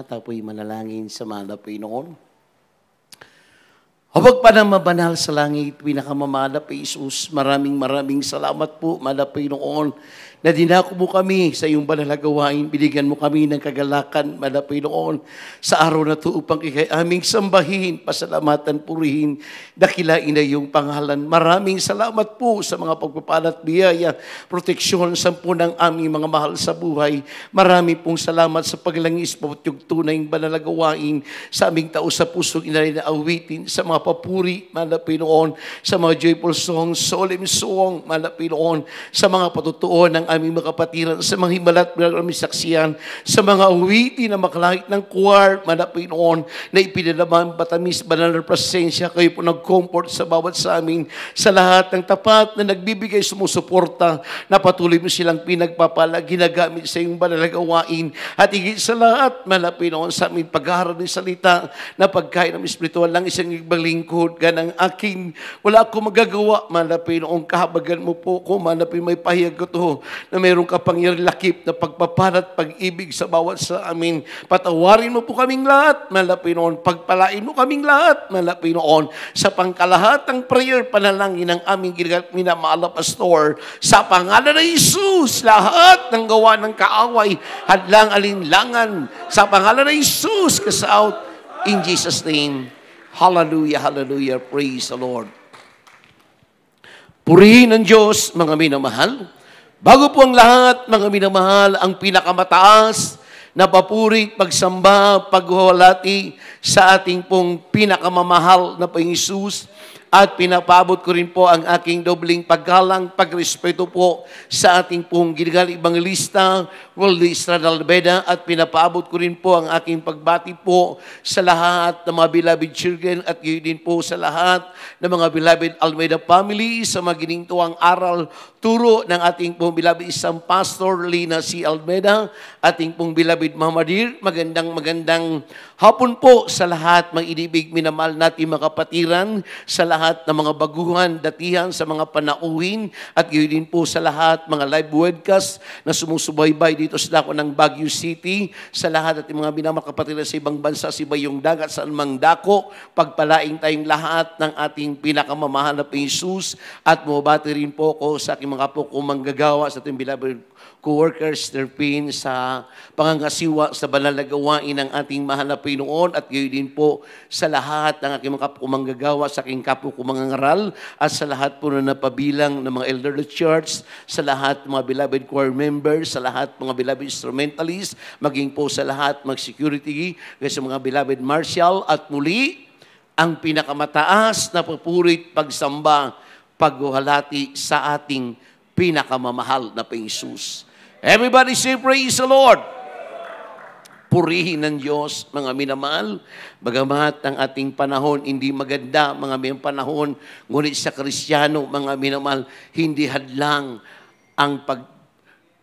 Tapoy manalangin sa mahal na Panginoon. Hawag pa ng mabanal sa langit, pinakamamahal na Jesus. Maraming salamat po, mahal na Panginoon, na dinako mo kami sa iyong banal na gawain. Binigyan mo kami ng kagalakan, mahal na Panginoon, sa araw na ito upang ikay aming sambahin, pasalamatan, purihin, dakilain na iyong pangalan. Maraming salamat po sa mga pagpapalat, biyaya, proteksyon sa po ng aming mga mahal sa buhay. Marami pong salamat sa paglangis po at yung tunay banal na gawain sa aming tao sa pusong inalay na awitin, sa mga papuri, mahal na Panginoon, sa mga joyful songs, solemn song, mahal na Panginoon, sa mga patutuon ng aming mga kapatiran, sa mga himalat na aming saksiyan, sa mga awitin na makalangit ng choir, mahal na Panginoon, na ipinalaman batamis, banal na presensya, kayo po nag-comfort sa bawat sa amin, sa lahat ng tapat na nagbibigay sumusuporta, na patuloy mo silang pinagpapala, ginagamit sa iyong banal na gawain, at higit sa lahat, mahal na Panginoon, sa aming pag-aaral ng salita, na pagkain ng espiritual lang isang ibang lingkod, ganang aking, wala akong magagawa, mahal na Panginoon, kahabagan mo po ko, mahal na Panginoon, may pahiyag ko to, na mayroong kapangyarihan lakip na pagpapalat, pag-ibig sa bawat sa amin. Patawarin mo po kaming lahat, mahal na Panginoon, pagpalain mo kaming lahat, mahal na Panginoon, sa pangkalahatang prayer, panalangin ng aming minamahal na pastor, sa pangalan ng Jesus, lahat ng gawa ng kaaway, hadlang alinlangan, sa pangalan ng Jesus, kasaut, in Jesus' name. Hallelujah, hallelujah, praise the Lord. Purihin ng Diyos, mga minamahal. Bago po ang lahat, mga minamahal, ang pinakamataas na papuri, pagsamba, paghuwalati sa ating pong pinakamamahal na Panginoong Hesus. At pinapabot ko rin po ang aking dobling paggalang, pagrespeto po sa ating pong ginigal Ebangelista, Worldly Estradal Beda, at pinapabot ko rin po ang aking pagbati po sa lahat ng mga beloved children at gayon din po sa lahat ng mga beloved Almeida family sa mga ginintuang aral, turo ng ating pong beloved isang Pastor Lina C. Almeida, ating pong beloved Mamadir. Magandang hapon po sa lahat mga inibig minamahal natin mga kapatiran, sa lahat ng mga baguhan, datihan sa mga panauhin, at gayon din po sa lahat mga live webcast na sumusubaybay dito sa dako ng Baguio City, sa lahat at mga minamakapatir sa ibang bansa, sa ibayong dagat, sa anumang dako, pagpalaing tayong lahat ng ating pinakamamahal na Jesus, at mabati rin po ko sa aking mga po kung manggagawa sa ating beloved co-workers, Terpin, sa pangangasiwa sa banal na gawain ng ating mahal na Panginoon, at gayon din po sa lahat ng aking mga kumanggagawa, sa aking kapo kumangangaral, at sa lahat po na napabilang ng mga elder of the church, sa lahat ng mga beloved choir members, sa lahat mga beloved instrumentalists, maging po sa lahat mga security, sa mga beloved martial, at muli, ang pinakamataas na papurit, pagsamba, paghuhalati sa ating pinakamamahal na Panginoong Hesus. Everybody say, praise the Lord. Purihin ng Diyos, mga minamahal. Bagamat ang ating panahon hindi maganda, mga may panahon, ngunit sa Kristiyano, mga minamahal, hindi hadlang ang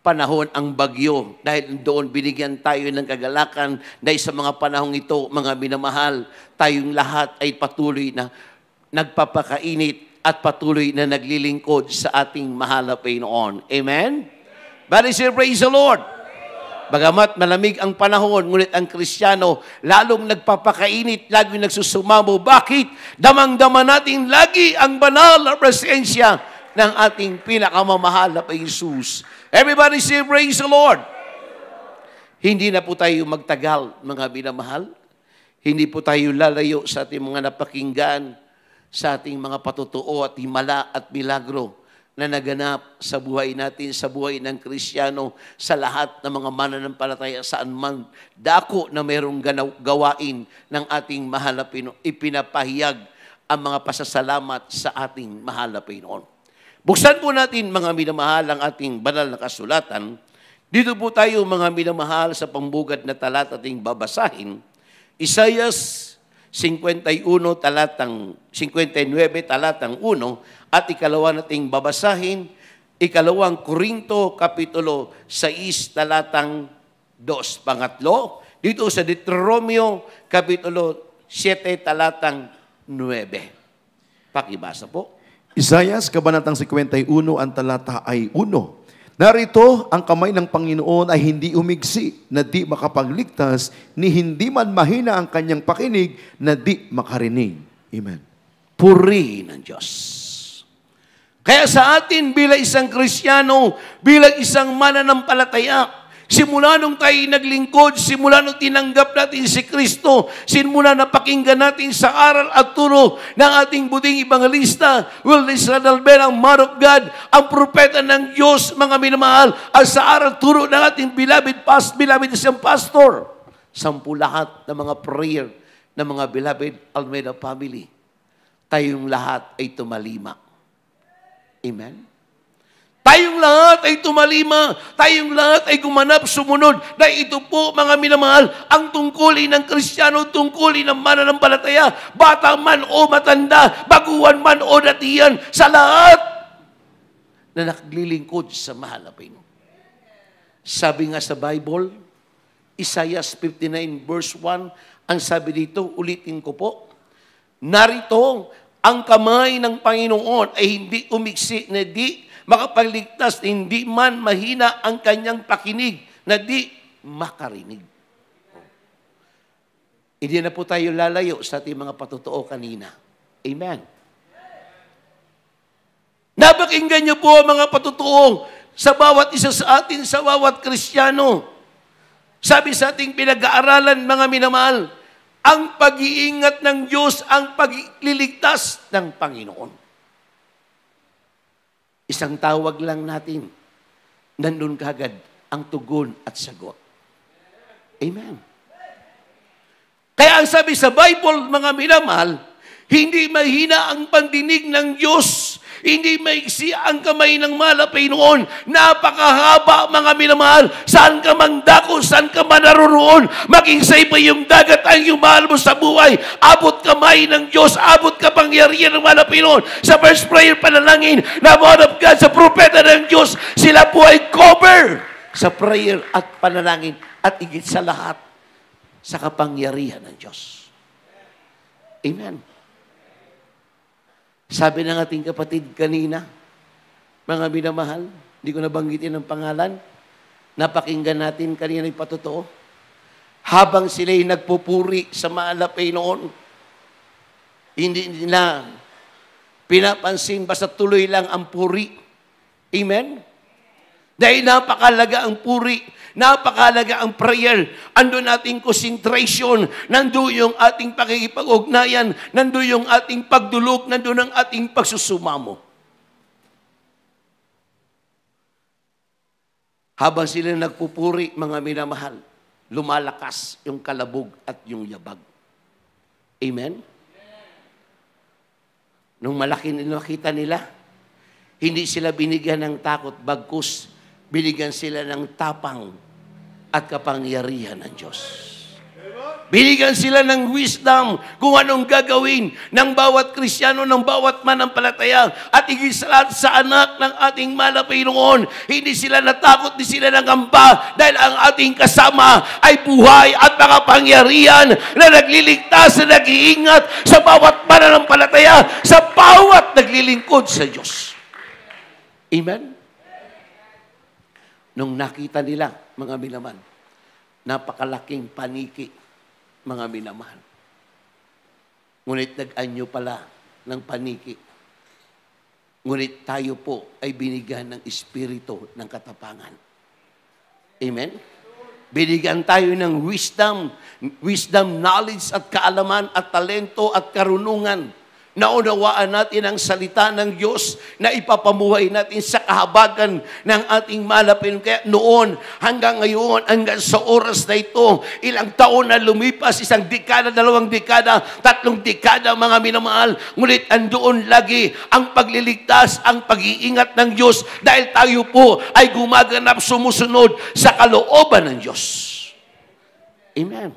panahon, ang bagyo. Dahil doon binigyan tayo ng kagalakan. Dahil sa mga panahong ito, mga minamahal, tayong lahat ay patuloy na nagpapakainit at patuloy na naglilingkod sa ating mahal na Panginoon. Amen? But say, praise the Lord. Bagamat malamig ang panahon, ngunit ang Kristiyano lalong nagpapakainit, laging nagsusumamo. Bakit? Damang-dama natin lagi ang banal na presensya ng ating pinakamamahal na Panginoon Hesus. Everybody say, praise the Lord. Hindi na po tayo magtagal, mga minamahal. Hindi po tayo lalayo sa ating mga napakinggan, sa ating mga patutuo at himala at milagro na naganap sa buhay natin, sa buhay ng Kristiyano, sa lahat ng mga mananampalataya saan man dako na mayroong gawain ng ating mahal na Panginoon, ipinapahiyag ang mga pasasalamat sa ating mahal na Panginoon. Buksan po natin, mga minamahal, ang ating banal na kasulatan. Dito po tayo, mga minamahal, sa pambugad na talat ating babasahin. Isaiah 51 talatang 59 talatang 1 at ikalawa nating babasahin ikalawang Korinto kapitulo 6 talatang 2. Pangatlo dito sa Deuteronomio kapitulo 7 talatang 9. Pakibasa po. Isaiah kabanatang 51 ang talata ay 1. Narito, ang kamay ng Panginoon ay hindi umigsi na di makapagligtas, ni hindi man mahina ang kanyang pakinig na di makarinig. Amen. Purihin ng Diyos. Kaya sa atin bilang isang Kristiyano, bilang isang mananampalataya, simula nung tayo naglingkod, simula nung tinanggap natin si Kristo, simula na pakinggan natin sa aral at turo ng ating buting ebangelista, Wilderness Radalben, ang man of God, ang propeta ng Diyos, mga minamahal, at sa aral turo ng ating beloved isang pastor, 10 lahat ng mga prayer ng mga beloved Almeida family, tayong lahat ay tumalima. Amen? Tayong lahat ay tumalima, tayong lahat ay gumanap, sumunod, dahil ito po, mga minamahal, ang tungkulin ng Kristiyano, tungkulin ng mananampalataya, bata man o matanda, baguhan man o datihan, sa lahat na naglilingkod sa mahal na Panginoon. Sabi nga sa Bible, Isaiah 59 verse 1, ang sabi dito, ulitin ko po, narito, ang kamay ng Panginoon ay hindi umiksi na di makapagligtas, hindi man mahina ang kanyang pakinig na di makarinig. Hindi na po tayo lalayo sa ating mga patutuo kanina. Amen. Napakinggan niyo po mga patutuo sa bawat isa sa atin, sa bawat Kristiyano. Sabi sa ating pinag-aaralan, mga minamahal, ang pag-iingat ng Diyos, ang pagliligtas ng Panginoon. Isang tawag lang natin, nandun kagad ang tugon at sagot. Amen. Kaya ang sabi sa Bible, mga minamahal, hindi mahina ang pandinig ng Diyos, hindi maiksi ang kamay ng malapay noon. Napakahaba, mga minamahal. Saan ka mang dako, saan ka man naroon, maging sa iba yung dagat ang iyong mahal mo sa buhay. Abot kamay ng Diyos, abot kapangyarihan ng malapay noon. Sa first prayer panalangin, na man of God, sa propeta ng Diyos, sila po ay cover sa prayer at panalangin at higit sa lahat, sa kapangyarihan ng Diyos. Amen. Sabi ng ating kapatid kanina, mga minamahal, hindi ko nabanggitin ang pangalan, napakinggan natin kanina yung patotoo, habang sila'y nagpupuri sa maalapay noon, hindi nila pinapansin, basta tuloy lang ang puri. Amen? Dahil napakalaga ang puri, napakalaga ang prayer, andun ating concentration, nandun yung ating pakikipag-ugnayan, nandun yung ating pagdulog, nandun ang ating pagsusumamo. Habang sila nagpupuri, mga minamahal, lumalakas yung kalabog at yung yabag. Amen? Nung malaki nakita nila, hindi sila binigyan ng takot, bagkus binigyan sila ng tapang at kapangyarihan ng Diyos. Binigyan sila ng wisdom kung anong gagawin ng bawat Kristiyano, ng bawat manampalataya, at higit sa lahat sa anak ng ating malapay noon. Hindi sila natakot, hindi sila nangamba, dahil ang ating kasama ay buhay at makapangyarihan na nagliligtas, na nag-iingat sa bawat mananampalataya, sa bawat naglilingkod sa Diyos. Amen? Nung nakita nila, mga minamahal, napakalaking paniki, mga minamahal. Ngunit nag-anyo pala ng paniki. Ngunit tayo po ay binigyan ng espiritu ng katapangan. Amen? Binigyan tayo ng wisdom, knowledge at kaalaman at talento at karunungan. Naunawaan natin ang salita ng Diyos na ipapamuhay natin sa kahabagan ng ating malapin. Kaya noon hanggang ngayon, hanggang sa oras na ito, ilang taon na lumipas, 1 dekada, 2 dekada, 3 dekada, mga minamahal. Ngunit andoon lagi ang pagliligtas, ang pag-iingat ng Diyos dahil tayo po ay gumaganap, sumusunod sa kalooban ng Diyos. Amen.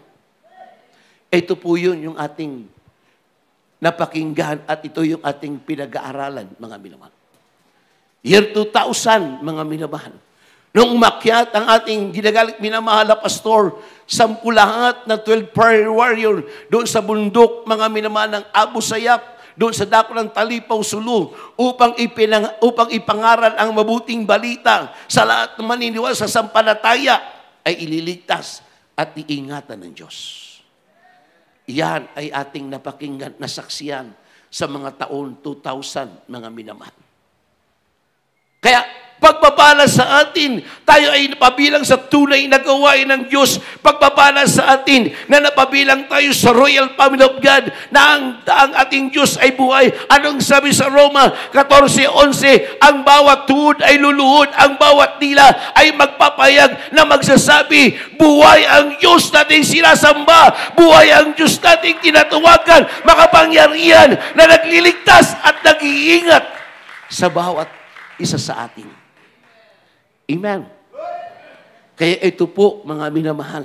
Ito po yun yung ating napakinggan at ito yung ating pinag-aaralan, mga minamahal. Year 2000, mga minamahal. Nung umakyat ang ating ginagalit minamahal na pastor, 10 lahat na 12 prayer warrior doon sa bundok, mga minamahal ng Abu Sayyaf, doon sa dako ng Talipaw, Sulu, upang ipangaral ang mabuting balita sa lahat ng maniniwala sa sampalataya ay ililigtas at iingatan ng Diyos. Yan ay ating napakinggan na saksiyan sa mga taon 2000, mga minamahal. Kaya, pagpapala sa atin, tayo ay napabilang sa tunay na gawain ng Diyos. Pagpapala sa atin na napabilang tayo sa royal family of God na ang ating Diyos ay buhay. Anong sabi sa Roma 14:11? Ang bawat tuhod ay luluhod, ang bawat dila ay magpapayag na magsasabi, buhay ang Diyos nating sinasamba, buhay ang Diyos nating tinatawagan, makapangyarihan na nagliligtas at nag-iingat sa bawat isa sa atin. Amen. Kaya ito po, mga minamahal,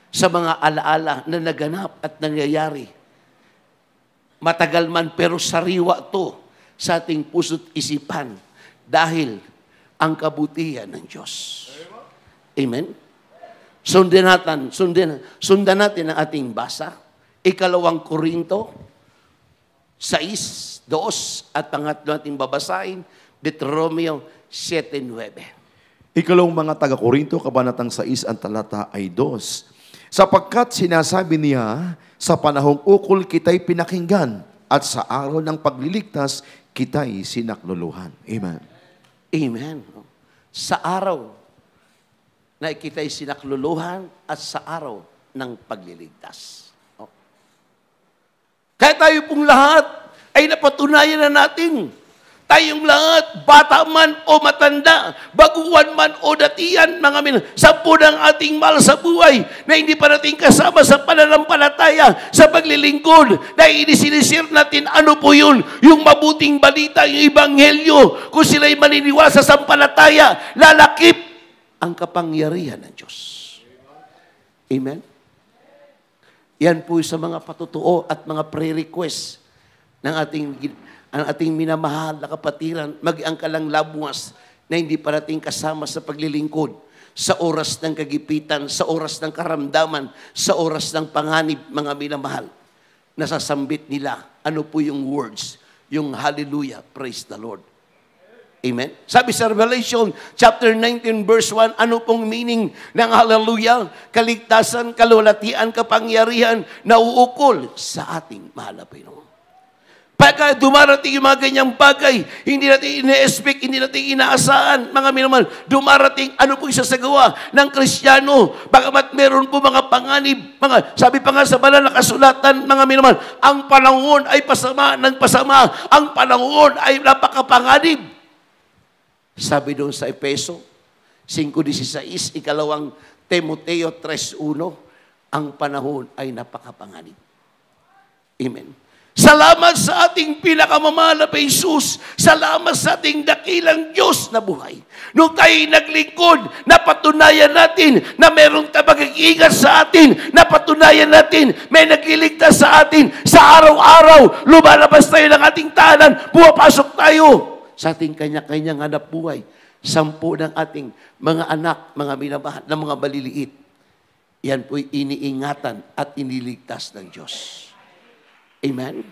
sa mga alaala na naganap at nangyayari. Matagal man pero sariwa to sa ating puso't isipan dahil ang kabutihan ng Diyos. Amen. Sundan natin ang ating basa. 2 Korinto 6:2 at pangatlo natin babasahin, Deuteronomio 7:9. Ikalawang mga taga-Korinto, kabanatang 6, ang talata ay 2. Sapagkat sinasabi niya, sa panahong ukol kita'y pinakinggan, at sa araw ng pagliligtas, kita'y sinakluluhan. Amen. Amen. Sa araw na kita'y sinakluluhan at sa araw ng pagliligtas. Kaya tayo pong lahat ay napatunayan na natin. Tayong lahat, bata man o matanda, baguhan man o datian, mga sampu ng ating mahal sa buhay na hindi pa natin kasama sa pananampalataya, sa paglilingkod, na inisinisir natin ano po yun, yung mabuting balita, yung ebanghelyo, kung sila'y maniniwala sa sampalataya, lalakip ang kapangyarihan ng Diyos. Amen? Yan po sa mga patutuo at mga pre-request ng ating minamahal na kapatiran, mag-ang kalang labuas na hindi pa natin kasama sa paglilingkod, sa oras ng kagipitan, sa oras ng karamdaman, sa oras ng panganib, mga minamahal. Nasasambit nila, ano po yung words, yung hallelujah, praise the Lord. Amen? Sabi sa Revelation chapter 19 verse 1, ano pong meaning ng hallelujah? Kaligtasan, kalulatian, kapangyarihan na uukol sa ating mahal na Panginoon. Pagka dumarating yung mga ganyang bagay, hindi natin ine-expect, hindi natin inaasahan, mga minamahal, dumarating, ano po isasagawa ng Kristiyano, bagamat meron po mga panganib, sabi pa nga sa banal na kasulatan, mga minamahal, ang panahon ay pasama ng pasama, ang panahon ay napakapanganib. Sabi doon sa Efeso 5:16, ikalawang Timoteo 3:1, ang panahon ay napakapanganib. Amen. Salamat sa ating pinakamamahal na Jesus. Salamat sa ating dakilang Diyos na buhay. Nung tayo'y naglingkod, napatunayan natin na merong tabag-iingat sa atin. Napatunayan natin, may nagliligtas sa atin. Sa araw-araw, lumalabas tayo ng ating tahanan. Pumapasok tayo sa ating kanya-kanyang hanap buhay. 10 ng ating mga anak, mga minamahal, na mga maliliit. Yan po'y iniingatan at iniligtas ng Diyos. Amen?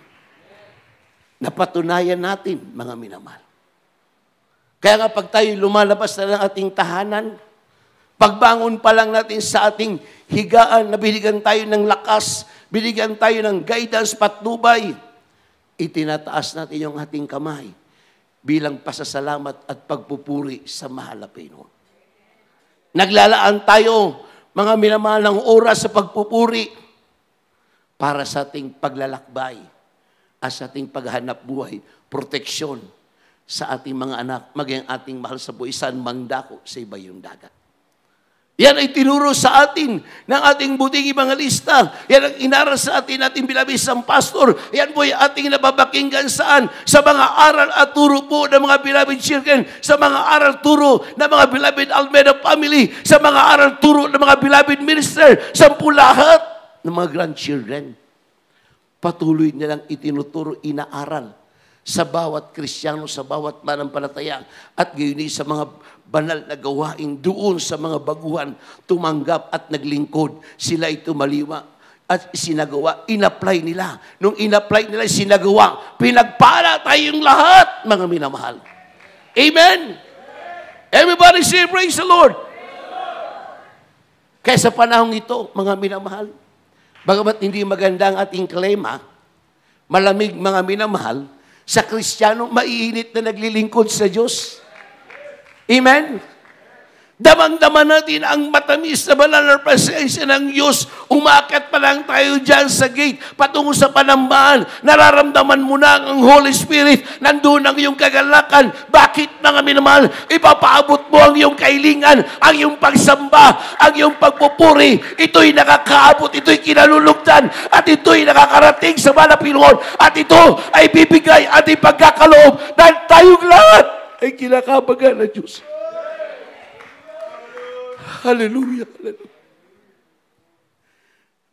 Napatunayan natin, mga minamahal. Kaya nga pag tayo lumalabas na ng ating tahanan, pagbangon pa lang natin sa ating higaan na binigyan tayo ng lakas, binigyan tayo ng guidance, patnubay, itinataas natin yung ating kamay bilang pasasalamat at pagpupuri sa mahal na Panginoon. Naglalaan tayo, mga minamahal, ng oras sa pagpupuri para sa ating paglalakbay at sa ating paghanap buhay, proteksyon sa ating mga anak, maging ating mahal sa buwisan, mangdako sa ibayong dagat. Yan ay tinuro sa atin ng ating buting ebangelista. Yan ang inaral sa atin nating bilabisang pastor. Yan po ay ating nababakinggan saan? Sa mga aral at turo po ng mga beloved children, sa mga aral turo ng mga beloved Almeida family, sa mga aral turo ng mga beloved minister, sa lahat ng mga grandchildren. Patuloy nilang itinuturo, inaaral sa bawat Kristiyano, sa bawat manampalataya, at gayon sa mga banal na gawain doon sa mga baguhan, tumanggap at naglingkod. Sila ay tumaliwa at isinagawa. In-apply nila. Nung in-apply nila, isinagawa. Pinagpala tayong lahat, mga minamahal. Amen? Everybody say, praise the Lord. Kaya sa panahong ito, mga minamahal, bagamat hindi maganda ang ating klima, malamig mga minamahal, sa Kristiyano, maiinit na naglilingkod sa Diyos. Amen? Damang-dama natin ang matamis na banal na presensya ng Diyos. Umakyat pa lang tayo dyan sa gate, patungo sa panambahan. Nararamdaman mo na ang Holy Spirit. Nandun ang iyong kagalakan. Bakit, mga minamahal? Ipapaabot mo ang iyong kailingan, ang iyong pagsamba, ang iyong pagpupuri. Ito'y nakakaabot, ito'y kinalulugtan, at ito'y nakakarating sa malapilon. At ito ay bibigay ating pagkakaloob dahil tayong lahat ay kinakabagan ng Diyos. Hallelujah, hallelujah.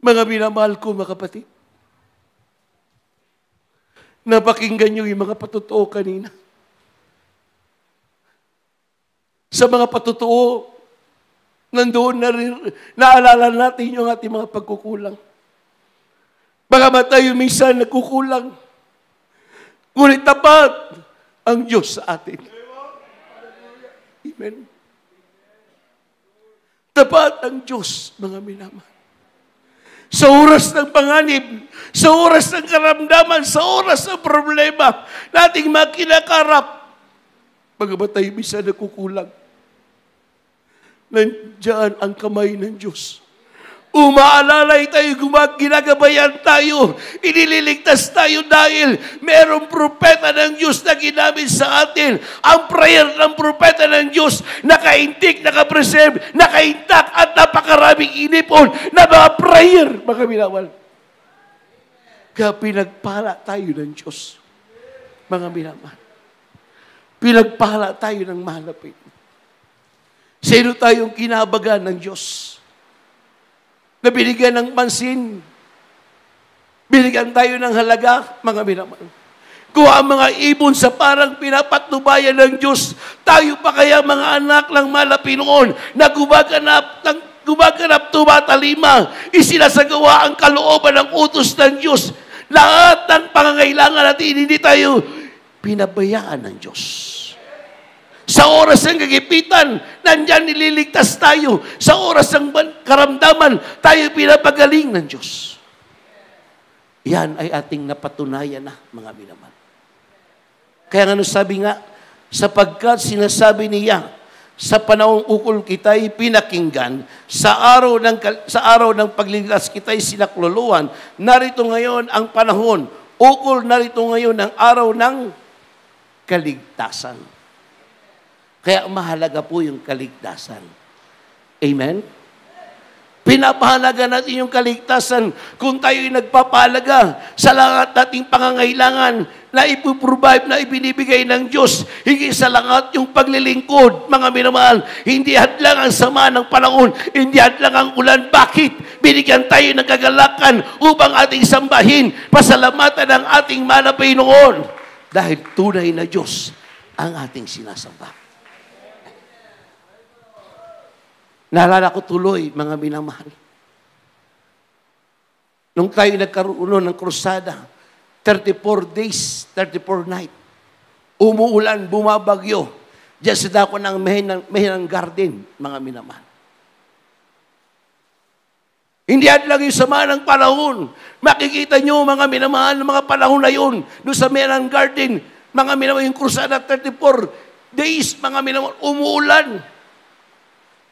Mga minamahal ko, mga kapatid, napakinggan niyo yung mga patotoo kanina. Sa mga patotoo, nandoon na rin, naalala natin yung ating mga pagkukulang. Bagamat tayo minsan nagkukulang, ngunit tapat ang Diyos sa atin. Amen. Tapat ang Diyos, mga minamahal. Sa oras ng panganib, sa oras ng karamdaman, sa oras ng problema, nating makinakarap, bagamat tayo minsan nagkukulang, nandiyan ang kamay ng Diyos. Umaalalay tayo, ginagabayan tayo, inililigtas tayo dahil merong propeta ng Diyos na ginamit sa atin. Ang prayer ng propeta ng Diyos, nakaintik, nakapreserve, nakaintak at napakaraming inipon na mga prayer, mga minamahal. Kaya pinagpala tayo ng Diyos, mga minamahal. Pinagpala tayo ng malapit. Sino tayong kinabagan ng Diyos? Na binigyan ng pansin, binigyan tayo ng halaga, mga minamahal. Kung ang mga ibon sa parang pinapatnubayan ng Diyos, tayo pa kaya mga anak ng malapinoon na gumaganap tumatalima, isinasagawa ang kalooban ng utos ng Diyos. Lahat ng pangangailangan natin, hindi tayo pinabayaan ng Diyos. Sa oras ng kagipitan, nandyan nililigtas tayo. Sa oras ng karamdaman, tayo pinapagaling ng Diyos. Yan ay ating napatunayan na, mga minamahal. Kaya nga sabi nga, sapagkat sinasabi niya, sa panahong ukol kita'y pinakinggan, sa araw ng pagliligtas kita'y sinakluluan, narito ngayon ang panahon, ukol narito ngayon ang araw ng kaligtasan. Kaya mahalaga po yung kaligtasan. Amen? Pinapahalaga natin yung kaligtasan kung tayo'y nagpapahalaga sa lahat nating pangangailangan na ipuprovide, na ibinibigay ng Diyos. Higit sa lahat yung paglilingkod, mga minamahal. Hindi hadlang ang sama ng panahon. Hindi hadlang ang ulan. Bakit? Binigyan tayo ng kagalakan upang ating sambahin, pasalamatan ang ating malapay noon. Dahil tunay na Diyos ang ating sinasamba. Naalala ko tuloy, mga minamahal. Nung tayo nagkaroon ng krusada, 34 days, 34 night. Umuulan, bumabagyo. Diyan sa dako ng Mehinang Garden, mga minamahal. Hindi lang yung sama ng panahon. Makikita nyo, mga minamahal, ng mga panahon na yun, doon sa Mehinang Garden, mga minamahal, yung krusada, 34 days, mga minamahal, umuulan.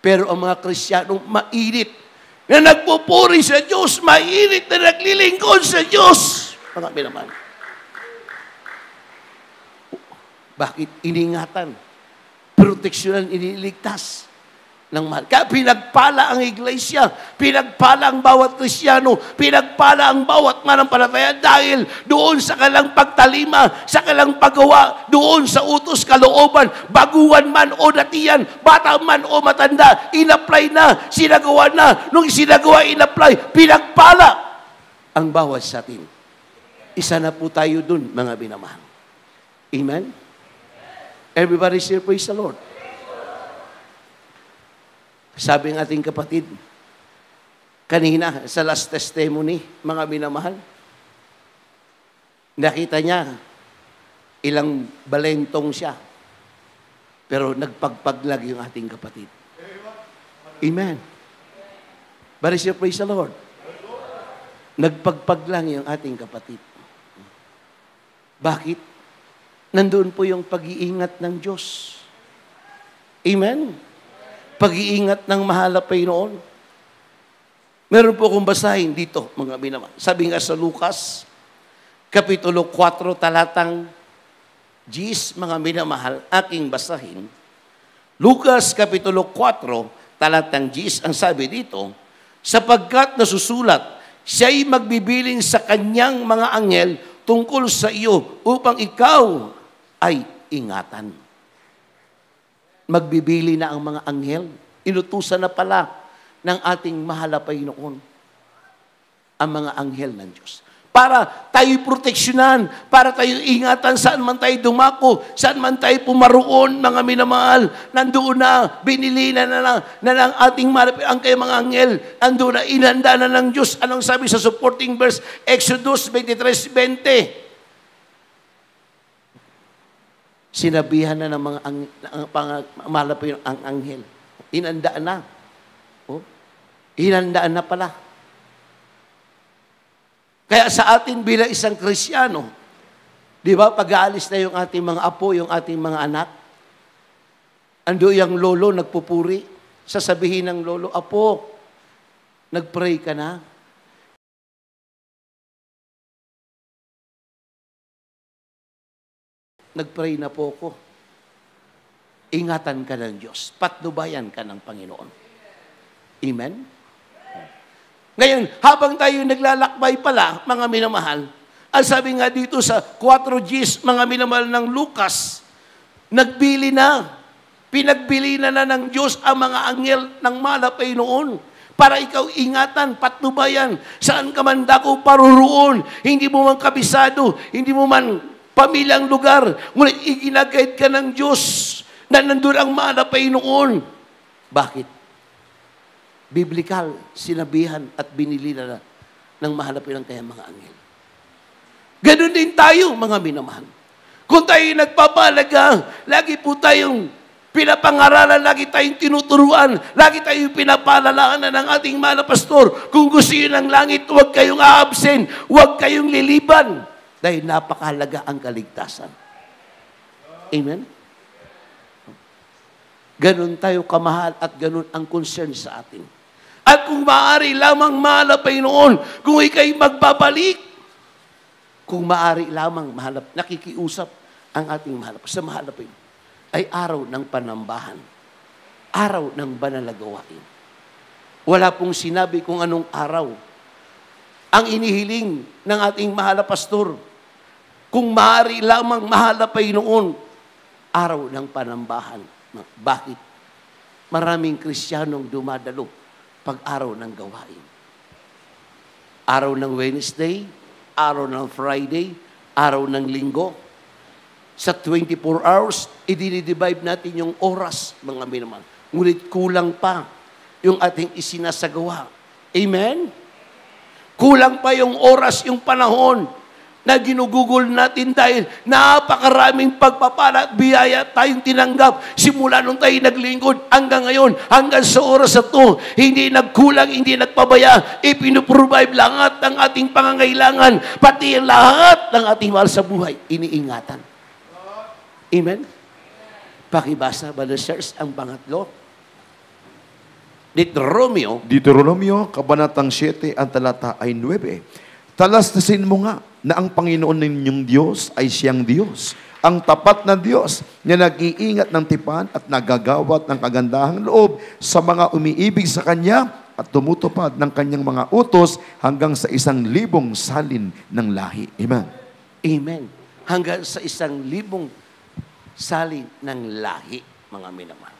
Pero ang mga Kristiyanong mainit na nagpupuri sa Diyos, mainit na naglilingkod sa Diyos. Mga minamahal. Bakit? Iningatan. Proteksyonan, iniligtas ng mahal. Kaya pinagpala ang iglesia, pinagpala ang bawat Kristiyano, pinagpala ang bawat manampalataya dahil doon sa kalang pagtalima, sa kalang paggawa, doon sa utos kalooban, baguhan man o datiyan, bata man o matanda, in-apply na, sinagawa na. Nung sinagawa, in-apply, pinagpala ang bawat sa atin. Isa na po tayo doon, mga binamahal. Amen? Everybody say, praise the Lord. Sabi ng ating kapatid, Kanina, sa last testimony, mga minamahal, nakita niya, ilang balentong siya. Pero nagpagpaglag yung ating kapatid. Amen. But is your praise the Lord? Nagpagpaglang yung ating kapatid. Bakit? Nandoon po yung pag-iingat ng Diyos. Amen? Pag-iingat ng mahal na Panginoon. Meron po akong basahin dito, mga minamahal. Sabi nga sa Lucas, Kapitulo 4, talatang 10, mga minamahal, aking basahin. Lucas, Kapitulo 4, talatang 10, ang sabi dito, sapagkat nasusulat, siya'y magbibiling sa kanyang mga anghel tungkol sa iyo upang ikaw ay ingatan. Magbibili na ang mga anghel. Inutusan na pala ng ating mahal na Panginoon ang mga anghel ng Diyos. Para tayo proteksyonan, para tayo ingatan saan man tayo dumako, saan man tayo pumaroon, mga minamahal, nandoon na, binili na ng ating mahal, ang kay mga anghel, nandoon na, inanda na ng Diyos. Anong sabi sa supporting verse? Exodus 23:20. Sinabihan na ng mga mahal na ang anghel. Inandaan na. Oh, inandaan na pala. Kaya sa atin bilang isang Kristiyano, di ba, pag-aalis na yung ating mga apo, yung ating mga anak, ando yung lolo nagpupuri, sasabihin ng lolo, apo, nag-pray ka na? Nag-pray na po ko. Ingatan ka ng Diyos. Patnubayan ka ng Panginoon. Amen? Ngayon, habang tayo naglalakbay pala, mga minamahal, ang sabi nga dito sa 4 mga minamahal ng Lucas, nagbili na, pinagbili na ng Diyos ang mga anghel ng malapay noon para ikaw ingatan, patnubayan, saan ka man dako paruroon, hindi mo man kabisado, hindi mo man pamilyang lugar, ngunit iginagayad ka ng Diyos na nandun ang malapay noon. Bakit? Biblical, sinabihan at binili na ng mahalapin ng kayang mga anghel. Ganun din tayo, mga minamahal. Kung tayo nagpapalaga, lagi po tayong pinapangaralan, lagi tayong tinuturuan, lagi tayong pinapalalahanan ng ating mahal na pastor. Kung gusto yun ng langit, huwag kayong a-absent, huwag kayong liliban. Dahil napakahalaga ang kaligtasan. Amen? Ganun tayo kamahal at ganun ang concern sa atin. At kung maaari lamang mahal na Panginoon, kung ikay magbabalik, kung maaari lamang mahalap, nakikiusap ang ating mahalap sa mahal na Panginoon, ay araw ng panambahan, araw ng banal na gawain. Wala pong sinabi kung anong araw. Ang inihiling ng ating mahal na pastor, kung maaari lamang mahal na Panginoon, araw ng panambahan. Bakit? Maraming Kristiyanong dumadalo pag-araw ng gawain. Araw ng Wednesday, araw ng Friday, araw ng Linggo. Sa 24 hours, i-divide natin yung oras, mga minamahal. Ngunit kulang pa yung ating isinasagawa. Amen? Kulang pa yung oras, yung panahon na ginugugol natin dahil napakaraming pagpapala at biyaya tayong tinanggap simula nung tayo naglingkod hanggang ngayon, hanggang sa oras na ito. Hindi nagkulang, hindi nagpabaya, ipinuprovide lahat ng ating pangangailangan, pati lahat ng ating mahal sa buhay, iniingatan. Amen? Pakibasa, brothers and sisters, ang pangatlo. Deuteronomio, Kabanatang 7, ang talata ay 9. Talastasin mo nga na ang Panginoon ninyong Diyos ay siyang Diyos, ang tapat na Diyos na nag-iingat ng tipan at nagagawat ng kagandahang loob sa mga umiibig sa Kanya at tumutupad ng Kanyang mga utos hanggang sa 1,000 salin ng lahi. Amen. Amen. Hanggang sa 1,000 salin ng lahi, mga minamahal.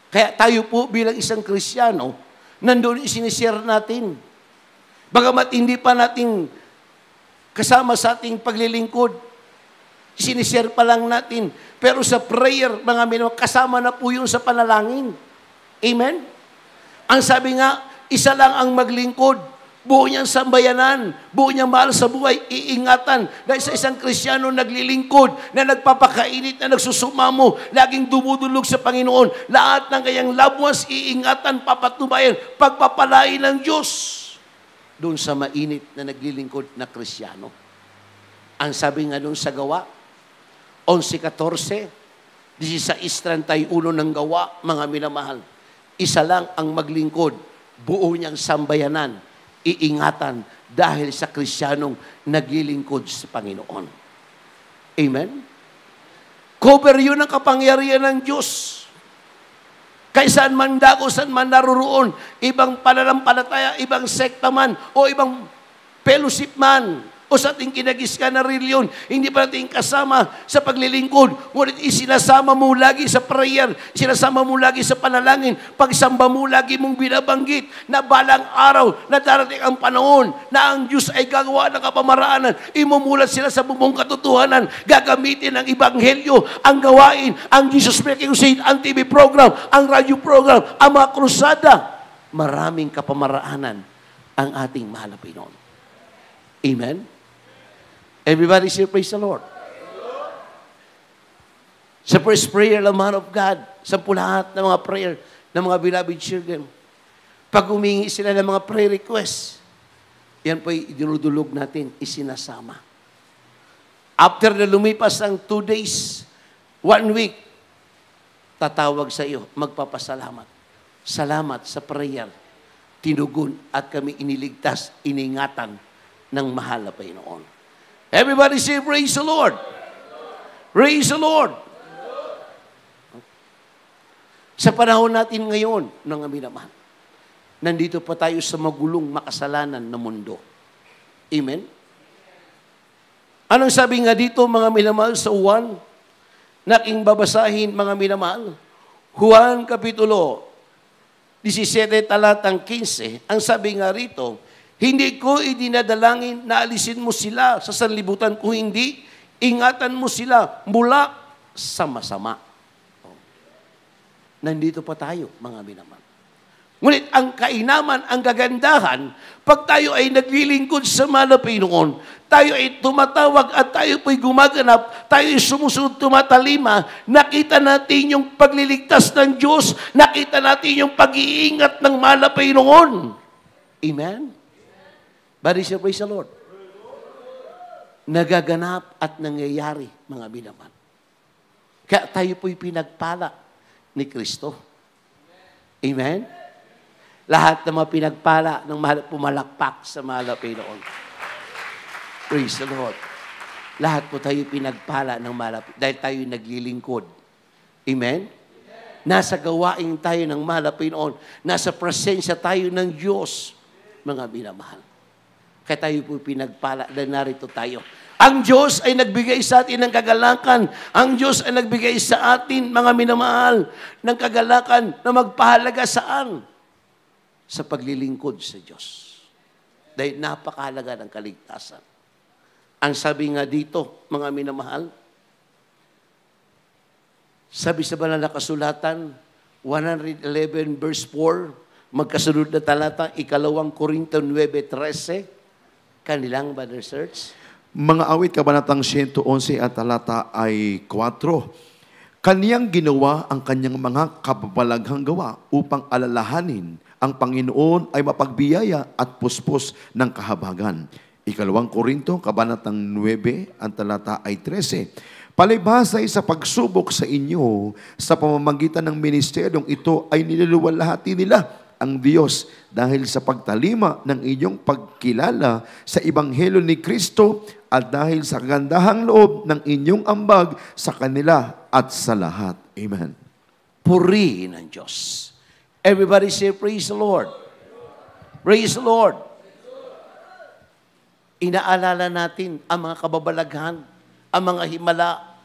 Kaya tayo po bilang isang Kristiyano, nandun isinishare natin. Bagamat hindi pa natin kasama sa ating paglilingkod, sinishare pa lang natin. Pero sa prayer, mga minamahal, kasama na po yun sa panalangin. Amen? Ang sabi nga isa lang ang maglingkod. Buo niyang sambayanan, buo niyang mahal sa buhay, iingatan. Dahil sa isang Kristiyano naglilingkod, na nagpapakainit, na nagsusumamo, laging dumudulog sa Panginoon. Lahat ng kanyang loved ones, iingatan, papatubayan, pagpapalain ng Diyos. Doon sa mainit na naglilingkod na Kristiyano. Ang sabi nga doon sa Gawa, 11:14, 16:31 ng Gawa, mga minamahal. Isa lang ang maglingkod, buo niyang sambayanan, iingatan dahil sa Kristiyanong naglilingkod sa Panginoon. Amen? Cover yun ang kapangyarihan ng Diyos. Kaya saan man dako, saan man naroroon, ibang pananampalataya, ibang sekta man, o ibang fellowship man, o sa ating kinagiskan na reliyon, hindi pa natin kasama sa paglilingkod. Ngunit isinasama mo lagi sa prayer, sinasama mo lagi sa panalangin, pagsamba mo lagi mong binabanggit na balang araw na darating ang panahon na ang Diyos ay gagawa ng kapamaraanan. Imumulat sila sa bubong katotohanan, gagamitin ang Ebanghelyo, ang gawain, ang Jesus Making Crusade, ang TV program, ang radio program, ang mga krusada. Maraming kapamaraanan ang ating mahal na Panginoon. Amen? Everybody say, praise the Lord. Sa first prayer ng man of God, sa lahat ng mga prayer ng mga beloved children, pag humingi sila ng mga prayer requests, yan po idinudulog natin, isinasama. After na lumipas ang 2 days, 1 week, tatawag sa iyo, magpapasalamat. Salamat sa prayer, tinugon at kami iniligtas, iningatan ng mahal na Panginoon. Everybody say, praise the Lord. Praise the Lord. Sa panahon natin ngayon, ng minamahal, nandito pa tayo sa magulong makasalanan na mundo. Amen? Anong sabi nga dito, mga minamahal, sa Juan, na aking babasahin, mga minamahal? Juan Kapitulo 17, talatang 15, ang sabi nga rito, hindi ko idinadalangin na alisin mo sila sa sanlibutan, kung hindi, ingatan mo sila mula sa masama. Nandito pa tayo, mga minamahal. Ngunit ang kainaman, ang gagandahan, pag tayo ay naglilingkod sa mahal na Panginoon, tayo ay tumatawag at tayo po'y gumaganap, tayo ay sumusunod, tumatalima, nakita natin yung pagliligtas ng Diyos, nakita natin yung pag-iingat ng mahal na Panginoon. Amen? Bari siya, praise the Lord. Nagaganap at nangyayari, mga minamahal. Kaya tayo po'y pinagpala ni Kristo. Amen? Lahat ng mga pinagpala ng mahal, pumalakpak sa mahal na Panginoon. Praise the Lord. Lahat po tayo pinagpala ng mahal dahil tayo naglilingkod. Amen? Nasa gawain tayo ng mahal na Panginoon. Nasa presensya tayo ng Diyos, mga minamahal. Kaya tayo po pinagpala dahil narito tayo. Ang Diyos ay nagbigay sa atin ng kagalakan. Ang Diyos ay nagbigay sa atin, mga minamahal, ng kagalakan na magpahalaga saan? Sa paglilingkod sa Diyos. Dahil napakahalaga ng kaligtasan. Ang sabi nga dito, mga minamahal, sabi sa banal na kasulatan, 111 verse 4, magkasunod na talata, 2 Korinto 9:13, kanilang brother search. Mga awit, kabanatang 111 at talata ay 4. Kaniyang ginawa ang kanyang mga kababalaghang gawa upang alalahanin ang Panginoon ay mapagbiyaya at puspos ng kahabagan. 2 Korinto, kabanatang 9, ang talata ay 13. Palibhas ay sa pagsubok sa inyo, sa pamamagitan ng ministeryong ito ay niluluwalhati nila ang Diyos dahil sa pagtalima ng inyong pagkilala sa Ebanghelyo ni Kristo at dahil sa kagandahang loob ng inyong ambag sa kanila at sa lahat. Amen. Purihin ang Diyos. Everybody say, praise the Lord. Praise the Lord. Inaalala natin ang mga kababalaghan, ang mga himala,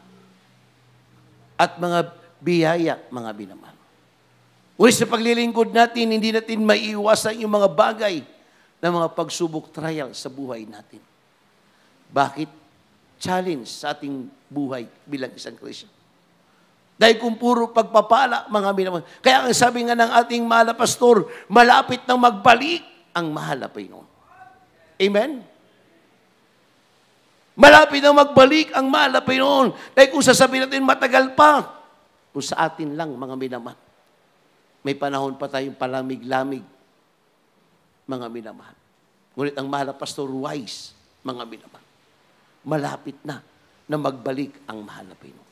at mga biyaya, mga binamahal. Uy, sa paglilingkod natin, hindi natin maiiwasan yung mga bagay na mga pagsubok trial sa buhay natin. Bakit? Challenge sa ating buhay bilang isang Kristiyan. Dahil kung puro pagpapala, mga minamahal. Kaya ang sabi nga ng ating mahal na pastor, malapit nang magbalik ang mahal na Panginoon. Amen? Malapit nang magbalik ang mahal na Panginoon. Dahil kung sasabihin natin matagal pa, kung sa atin lang, mga minamahal, may panahon pa tayong palamig-lamig, mga minamahal. Ngunit ang mahal na pastor wise, mga minamahal, malapit na magbalik ang mahal na Panginoon.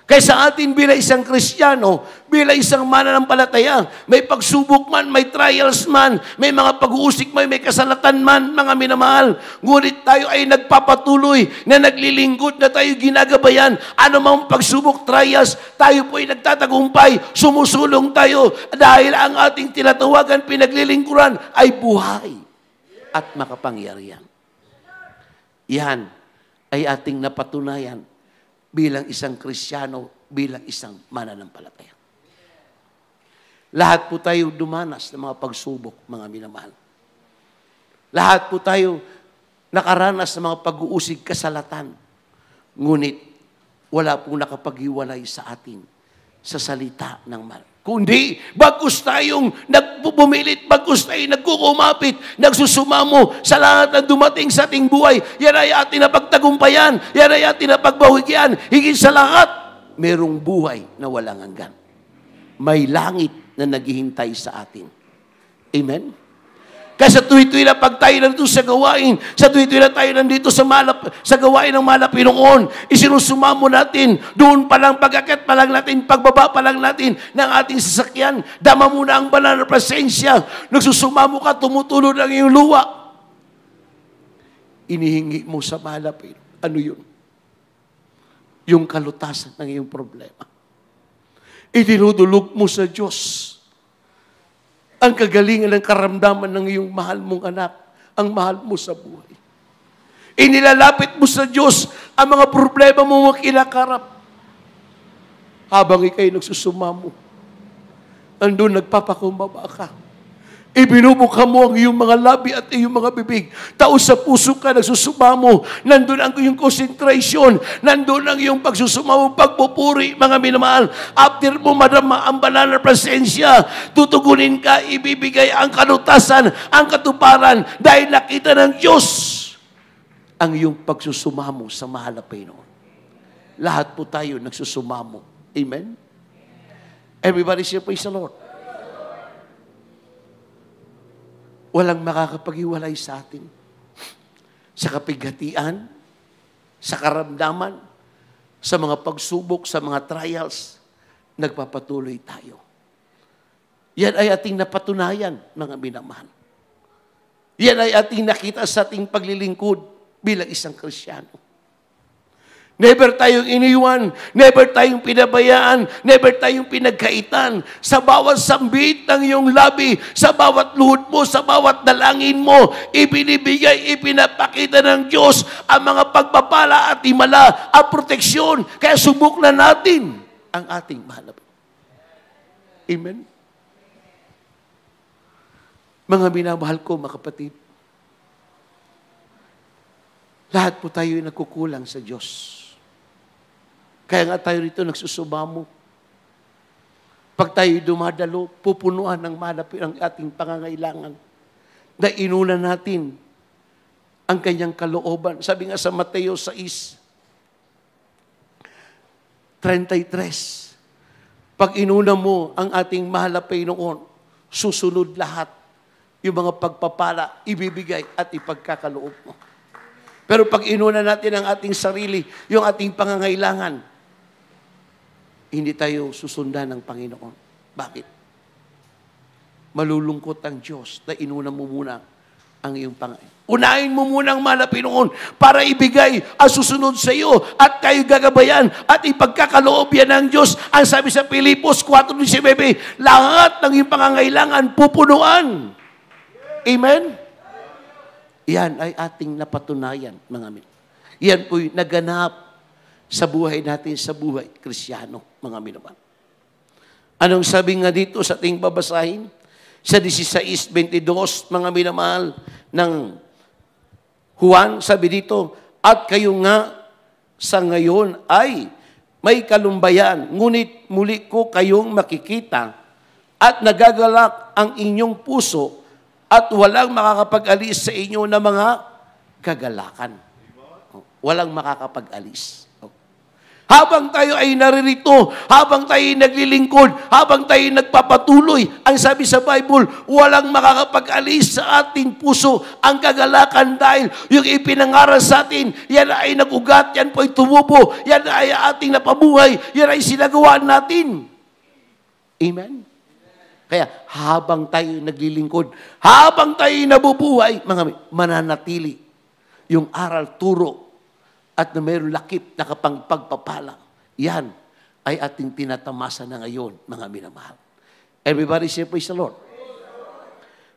Kaya sa atin bilang isang Kristiyano, bilang isang mananampalataya, may pagsubok man, may trials man, may mga pag-uusik man, may kasalatan man, mga minamahal. Ngunit tayo ay nagpapatuloy na naglilingkod na tayo ginagabayan. Ano mang pagsubok, trials, tayo po ay nagtatagumpay, sumusulong tayo dahil ang ating tinatawagan, pinaglilingkuran ay buhay at makapangyarihan. Yan ay ating napatunayan bilang isang Kristiyano, bilang isang mananampalataya. Lahat po tayo dumanas ng mga pagsubok, mga minamahal. Lahat po tayo nakaranas ng mga pag-uusig kasalatan. Ngunit, wala pong nakapaghiwalay sa atin sa salita ng mahal. Kundi, bagkus tayong nagpupumilit, bagkus tayong nagkukumapit, nagsusumamo sa lahat ng dumating sa ating buhay. Yan ay ating napagtagumpayan. Yan ay ating napagbawigian. Higit sa lahat, merong buhay na walang hanggan. May langit na naghihintay sa atin. Amen? Kaya sa tuwi-tuwi na pag tayo nandito sa gawain, sa tuwi-tuwi na tayo nandito sa gawain ng mahal na Panginoon, isinusumamo natin, doon pa lang pag-akit pa lang natin, pagbaba pa lang natin ng ating sasakyan, dama muna ang banal na presensya, nagsusumamo ka, tumutulo ng iyong luwa. Inihingi mo sa mahal na Panginoon. Ano yun? Yung kalutasan ng iyong problema. Idinudulog mo sa Diyos ang kagalingan ng karamdaman ng iyong mahal mong anak, ang mahal mo sa buhay. Inilalapit mo sa Diyos ang mga problema mo kinakarap. Habang ikay nagsusumamo, andun nagpapakumbaba ka. Ibinubuka mo ang iyong mga labi at iyong mga bibig. Taos sa puso ka, nagsusumamo. Nandun ang iyong concentration. Nandun ang iyong pagsusumamo, pagpupuri, mga minamahal. After mo madama ang banal na presensya, tutugunin ka, ibibigay ang kalutasan, ang katuparan, dahil nakita ng Diyos ang iyong pagsusumamo sa mahal na Panginoon. Lahat po tayo nagsusumamo. Amen? Everybody say, praise the Lord. Walang makakapaghiwalay sa atin. Sa kapighatian, sa karamdaman, sa mga pagsubok, sa mga trials, nagpapatuloy tayo. Yan ay ating napatunayan, mga minamahal. Yan ay ating nakita sa ating paglilingkod bilang isang Kristiyano. Never tayong iniwan, never tayong pinabayaan, never tayong pinagkaitan. Sa bawat sambit ng iyong labi, sa bawat luhod mo, sa bawat dalangin mo, ibinibigay, ipinapakita ng Diyos ang mga pagpapala at himala, ang proteksyon. Kaya subok na natin ang ating mahal. Amen? Mga minamahal ko, mga kapatid, lahat po tayo nagkukulang sa Diyos. Kaya nga tayo rito nagsusumamo. Pag tayo dumadalo, pupunuan ng malapit ang ating pangangailangan. Na inuna natin ang kanyang kalooban. Sabi nga sa Mateo 6:33, pag inuna mo ang ating mahal na Panginoon, susunod lahat yung mga pagpapala, ibibigay at ipagkakaloob mo. Pero pag inuna natin ang ating sarili, yung ating pangangailangan, hindi tayo susundan ng Panginoon. Bakit? Malulungkot ang Diyos na inuna mo muna ang iyong pangangailangan. Unahin mo muna ang mahal na Panginoon para ibigay ang susunod sa iyo at kayo gagabayan at ipagkakaloob yan ng Diyos. Ang sabi sa Filipos 4:19, lahat ng iyong pangangailangan pupunuan. Amen? Yan ay ating napatunayan, mga min. Yan po'y naganap sa buhay natin, sa buhay Kristiyano, mga minamahal. Anong sabi nga dito sa ating babasahin? Sa 16:22, mga minamahal, ng Juan, sabi dito, at kayo nga sa ngayon ay may kalumbayan, ngunit muli ko kayong makikita at nagagalak ang inyong puso at walang makakapag-alis sa inyo na mga kagalakan. Walang makakapag-alis. Habang tayo ay naririto, habang tayo ay naglilingkod, habang tayo ay nagpapatuloy, ang sabi sa Bible, walang makakapag-alis sa ating puso ang kagalakan dahil yung ipinangaral sa atin, yan ay nag-ugat, yan po ay tumubo, yan ay ating napabuhay, yan ay sinagawa natin. Amen? Kaya habang tayo naglilingkod, habang tayo nabubuhay, mga mananatili yung aral, turo, at na mayroong lakip na kapagpagpapala. Yan ay ating tinatamasa na ngayon, mga minamahal. Everybody say, praise the Lord.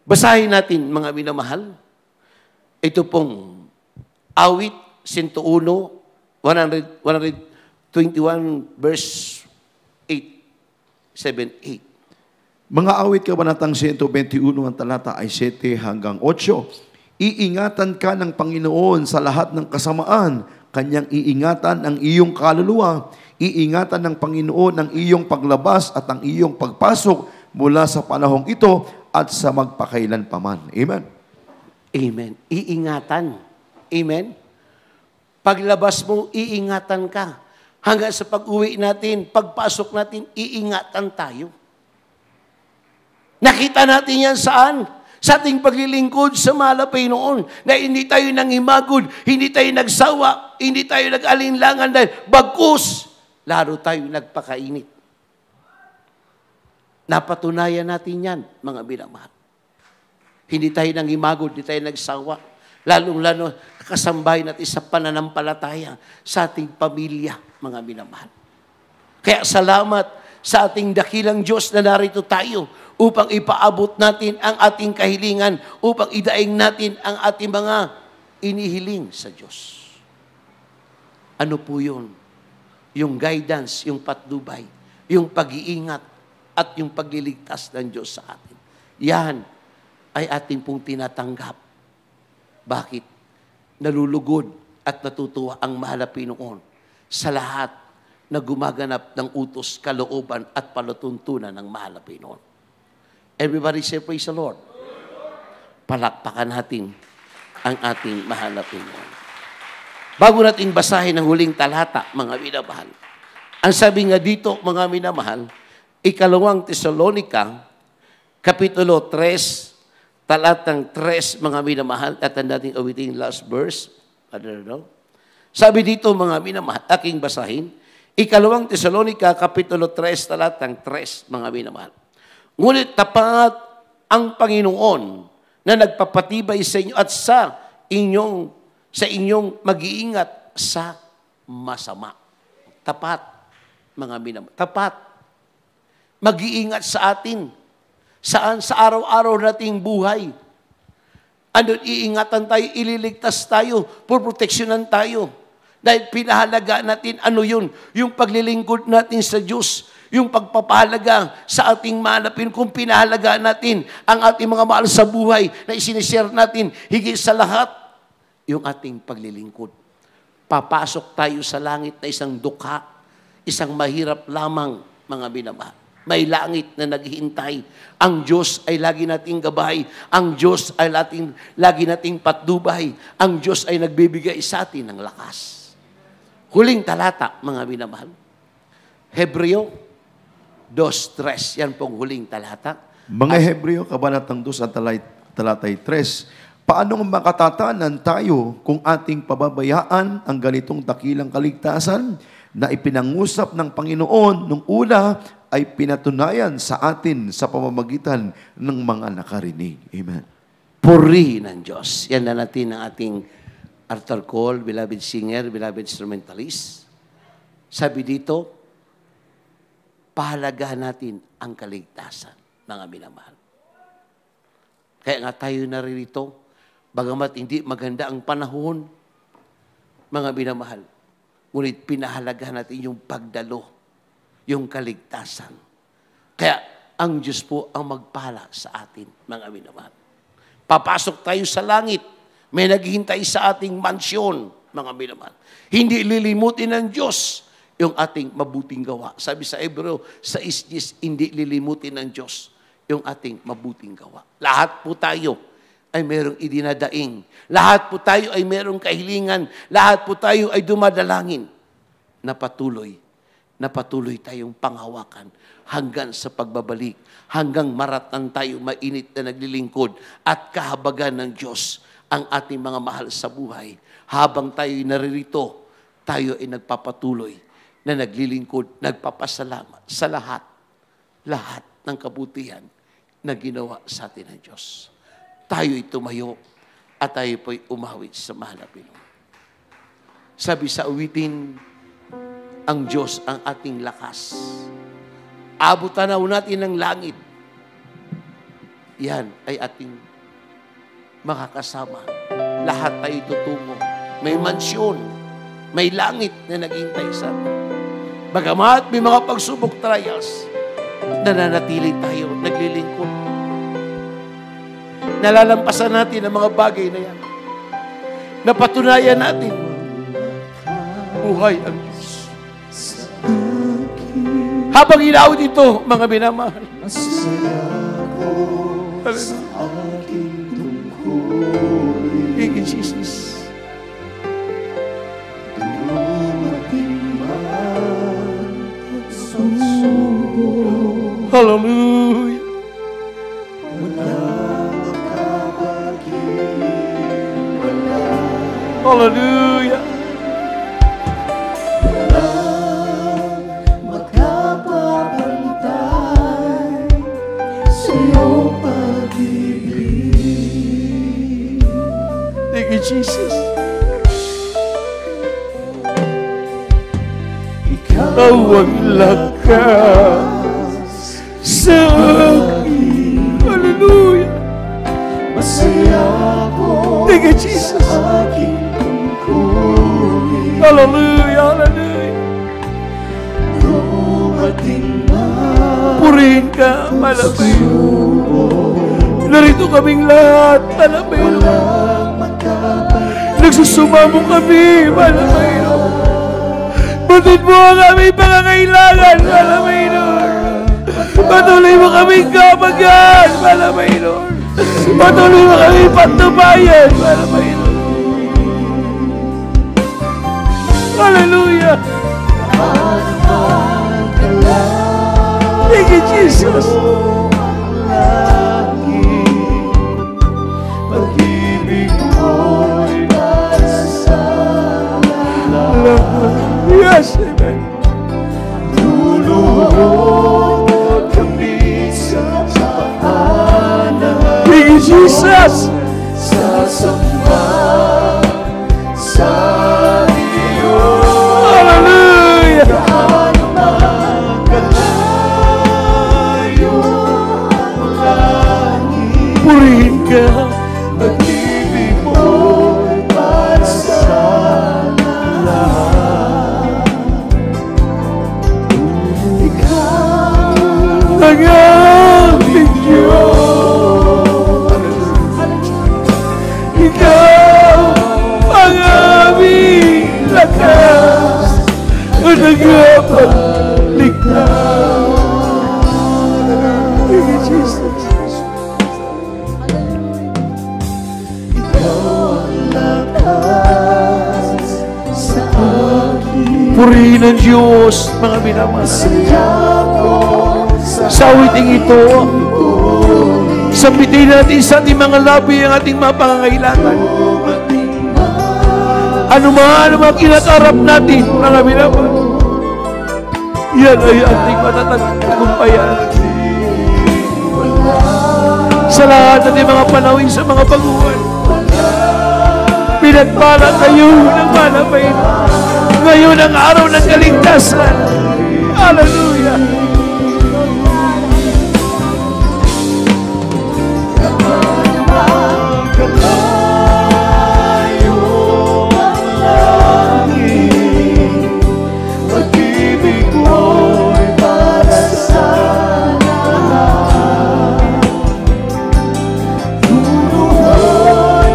Basahin natin, mga minamahal. Ito pong awit, 101, 121, verse 8, 7, 8. Mga awit kabanatang 121 ang talata ay 7 hanggang 8. Iingatan ka ng Panginoon sa lahat ng kasamaan. Kanyang iingatan ang iyong kaluluwa. Iingatan ng Panginoon ang iyong paglabas at ang iyong pagpasok mula sa panahong ito at sa magpakailan paman. Amen. Amen. Iingatan. Amen. Paglabas mo, iingatan ka. Hanggang sa pag-uwi natin, pagpasok natin, iingatan tayo. Nakita natin yan saan? Sa ating paglilingkod sa malapay noon, na hindi tayo nangimagod, hindi tayo nagsawa, hindi tayo nag-alinlangan dahil bagkus, lalo tayo nagpakainit. Napatunayan natin yan, mga minamahal. Hindi tayo nangimagod, hindi tayo nagsawa. Lalong-lalo, kasambay natin sa pananampalataya sa ating pamilya, mga minamahal. Kaya salamat sa ating dakilang Diyos na narito tayo upang ipaabot natin ang ating kahilingan, upang idaing natin ang ating mga inihiling sa Diyos. Ano po yun? Yung guidance, yung patnubay, yung pag-iingat, at yung pagliligtas ng Diyos sa atin. Yan ay ating pong tinatanggap. Bakit? Nalulugod at natutuwa ang mahal na Pinoon sa lahat na gumaganap ng utos, kalooban at palatuntunan ng mahal na Pinoon. Everybody say, praise the Lord. Palakpakan natin ang ating mahal na Pinoon. Bago natin basahin ang huling talata, mga minamahal, ang sabi nga dito, mga minamahal, 2 Tesalonica, Kapitulo 3, talatang 3, mga minamahal, at ang dating awiting last verse, I don't know. Sabi dito, mga minamahal, aking basahin, 2 Tesalonica, Kapitulo 3, talatang 3, mga minamahal. Ngunit tapat ang Panginoon na nagpapatibay sa inyo at sa inyong mag-iingat sa masama. Tapat, mga minamahal. Tapat. Mag-iingat sa atin. Saan? Sa araw-araw nating buhay. Andun iingatan tayo, ililigtas tayo, puproteksyonan tayo. Dahil pinahalaga natin, ano yun? Yung paglilingkod natin sa Diyos. Yung pagpapahalaga sa ating manapin, kung pinahalaga natin ang ating mga mahal sa buhay na isinishare natin, higit sa lahat, yung ating paglilingkod. Papasok tayo sa langit na isang dukha, isang mahirap lamang, mga binamahal. May langit na naghihintay. Ang Diyos ay lagi nating gabay. Ang Diyos ay lagi nating patnubay. Ang Diyos ay nagbibigay sa atin ng lakas. Huling talata, mga binamahal. Hebreo 2:3. Yan pong huling talata. Mga Hebreo, kabanatang 2 at talatay 3. Paano makatatanan tayo kung ating pababayaan ang ganitong dakilang kaligtasan na ipinangusap ng Panginoon nung una ay pinatunayan sa atin sa pamamagitan ng mga nakarinig. Amen. Puri ng Diyos. Yan na natin ang ating altar call, beloved singer, beloved instrumentalist. Sabi dito, pahalagahan natin ang kaligtasan, mga minamahal. Kaya nga tayo naririto, bagamat hindi maganda ang panahon, mga minamahal, ngunit pinahalagahan natin yung pagdalo, yung kaligtasan. Kaya ang Diyos po ang magpala sa atin, mga minamahal. Papasok tayo sa langit, may naghihintay sa ating mansyon, mga minamahal. Hindi lilimutin ng Diyos yung ating mabuting gawa. Sabi sa Hebreo, sa isnis, hindi lilimutin ng Diyos yung ating mabuting gawa. Lahat po tayo ay merong idinadaing. Lahat po tayo ay merong kahilingan. Lahat po tayo ay dumadalangin na patuloy tayong panghawakan hanggang sa pagbabalik, hanggang maratan tayo mainit na naglilingkod at kahabagan ng Diyos ang ating mga mahal sa buhay. Habang tayo'y naririto, tayo ay nagpapatuloy na naglilingkod, nagpapasalamat sa lahat ng kabutihan na ginawa sa atin ng Diyos. Tayo'y tumayo at tayo po'y umawit sa mahal na Pinoon. Sabi sa awitin, ang Diyos ang ating lakas. Abot tanaw natin ng langit. Yan ay ating makakasama. Lahat tayo tutungo. May mansyon, may langit na naghihintay sa atin. Bagamat may mga pagsubok trials, nananatili tayo, naglilingkod. Nalalampasan natin ang mga bagay na yan. Napatunayan natin, buhay ang Diyos. Habang inaawit ito, mga minamahal, thank you, Jesus. Hallelujah. Hallelujah. Thank you, Jesus. Ikaw ang lakas sa akin. Hallelujah. Masaya ako. Thank you, Jesus. Hallelujah, hallelujah. Purihin ka, Malabayo. Narito kaming lahat, Malabayo. Nagsusumamo kami, Malabayo. Batid mo ang aming pangangailangan, Malabayo. Patuloy mo kaming kabagan, Malabayo. Patuloy mo kaming patubayan, Malabayo. Hallelujah. Thank you, Jesus. Yes, amen. Thank you, Jesus. Purihin ka. Pag-ibig mo'y para sa lahat. Ikaw ang aming Diyos. Ikaw ang aming lakas at nagpapligtas. Thank you, Jesus. Purihin ang Diyos, mga minamahal. Sa awiting ito, sambitin natin sa ating mga labi ang ating mga pangangailangan. Ano mga kinakarap natin, mga minamahal. Yan ay ating matatagpumpayan. Sa lahat natin mga panawin sa mga pag-uwan, pinagpala kayo ng Malabayo. Ngayon ang araw ng kaligtasan. Hallelujah. Pag-ibig mo'y para sa lahat. Tulungan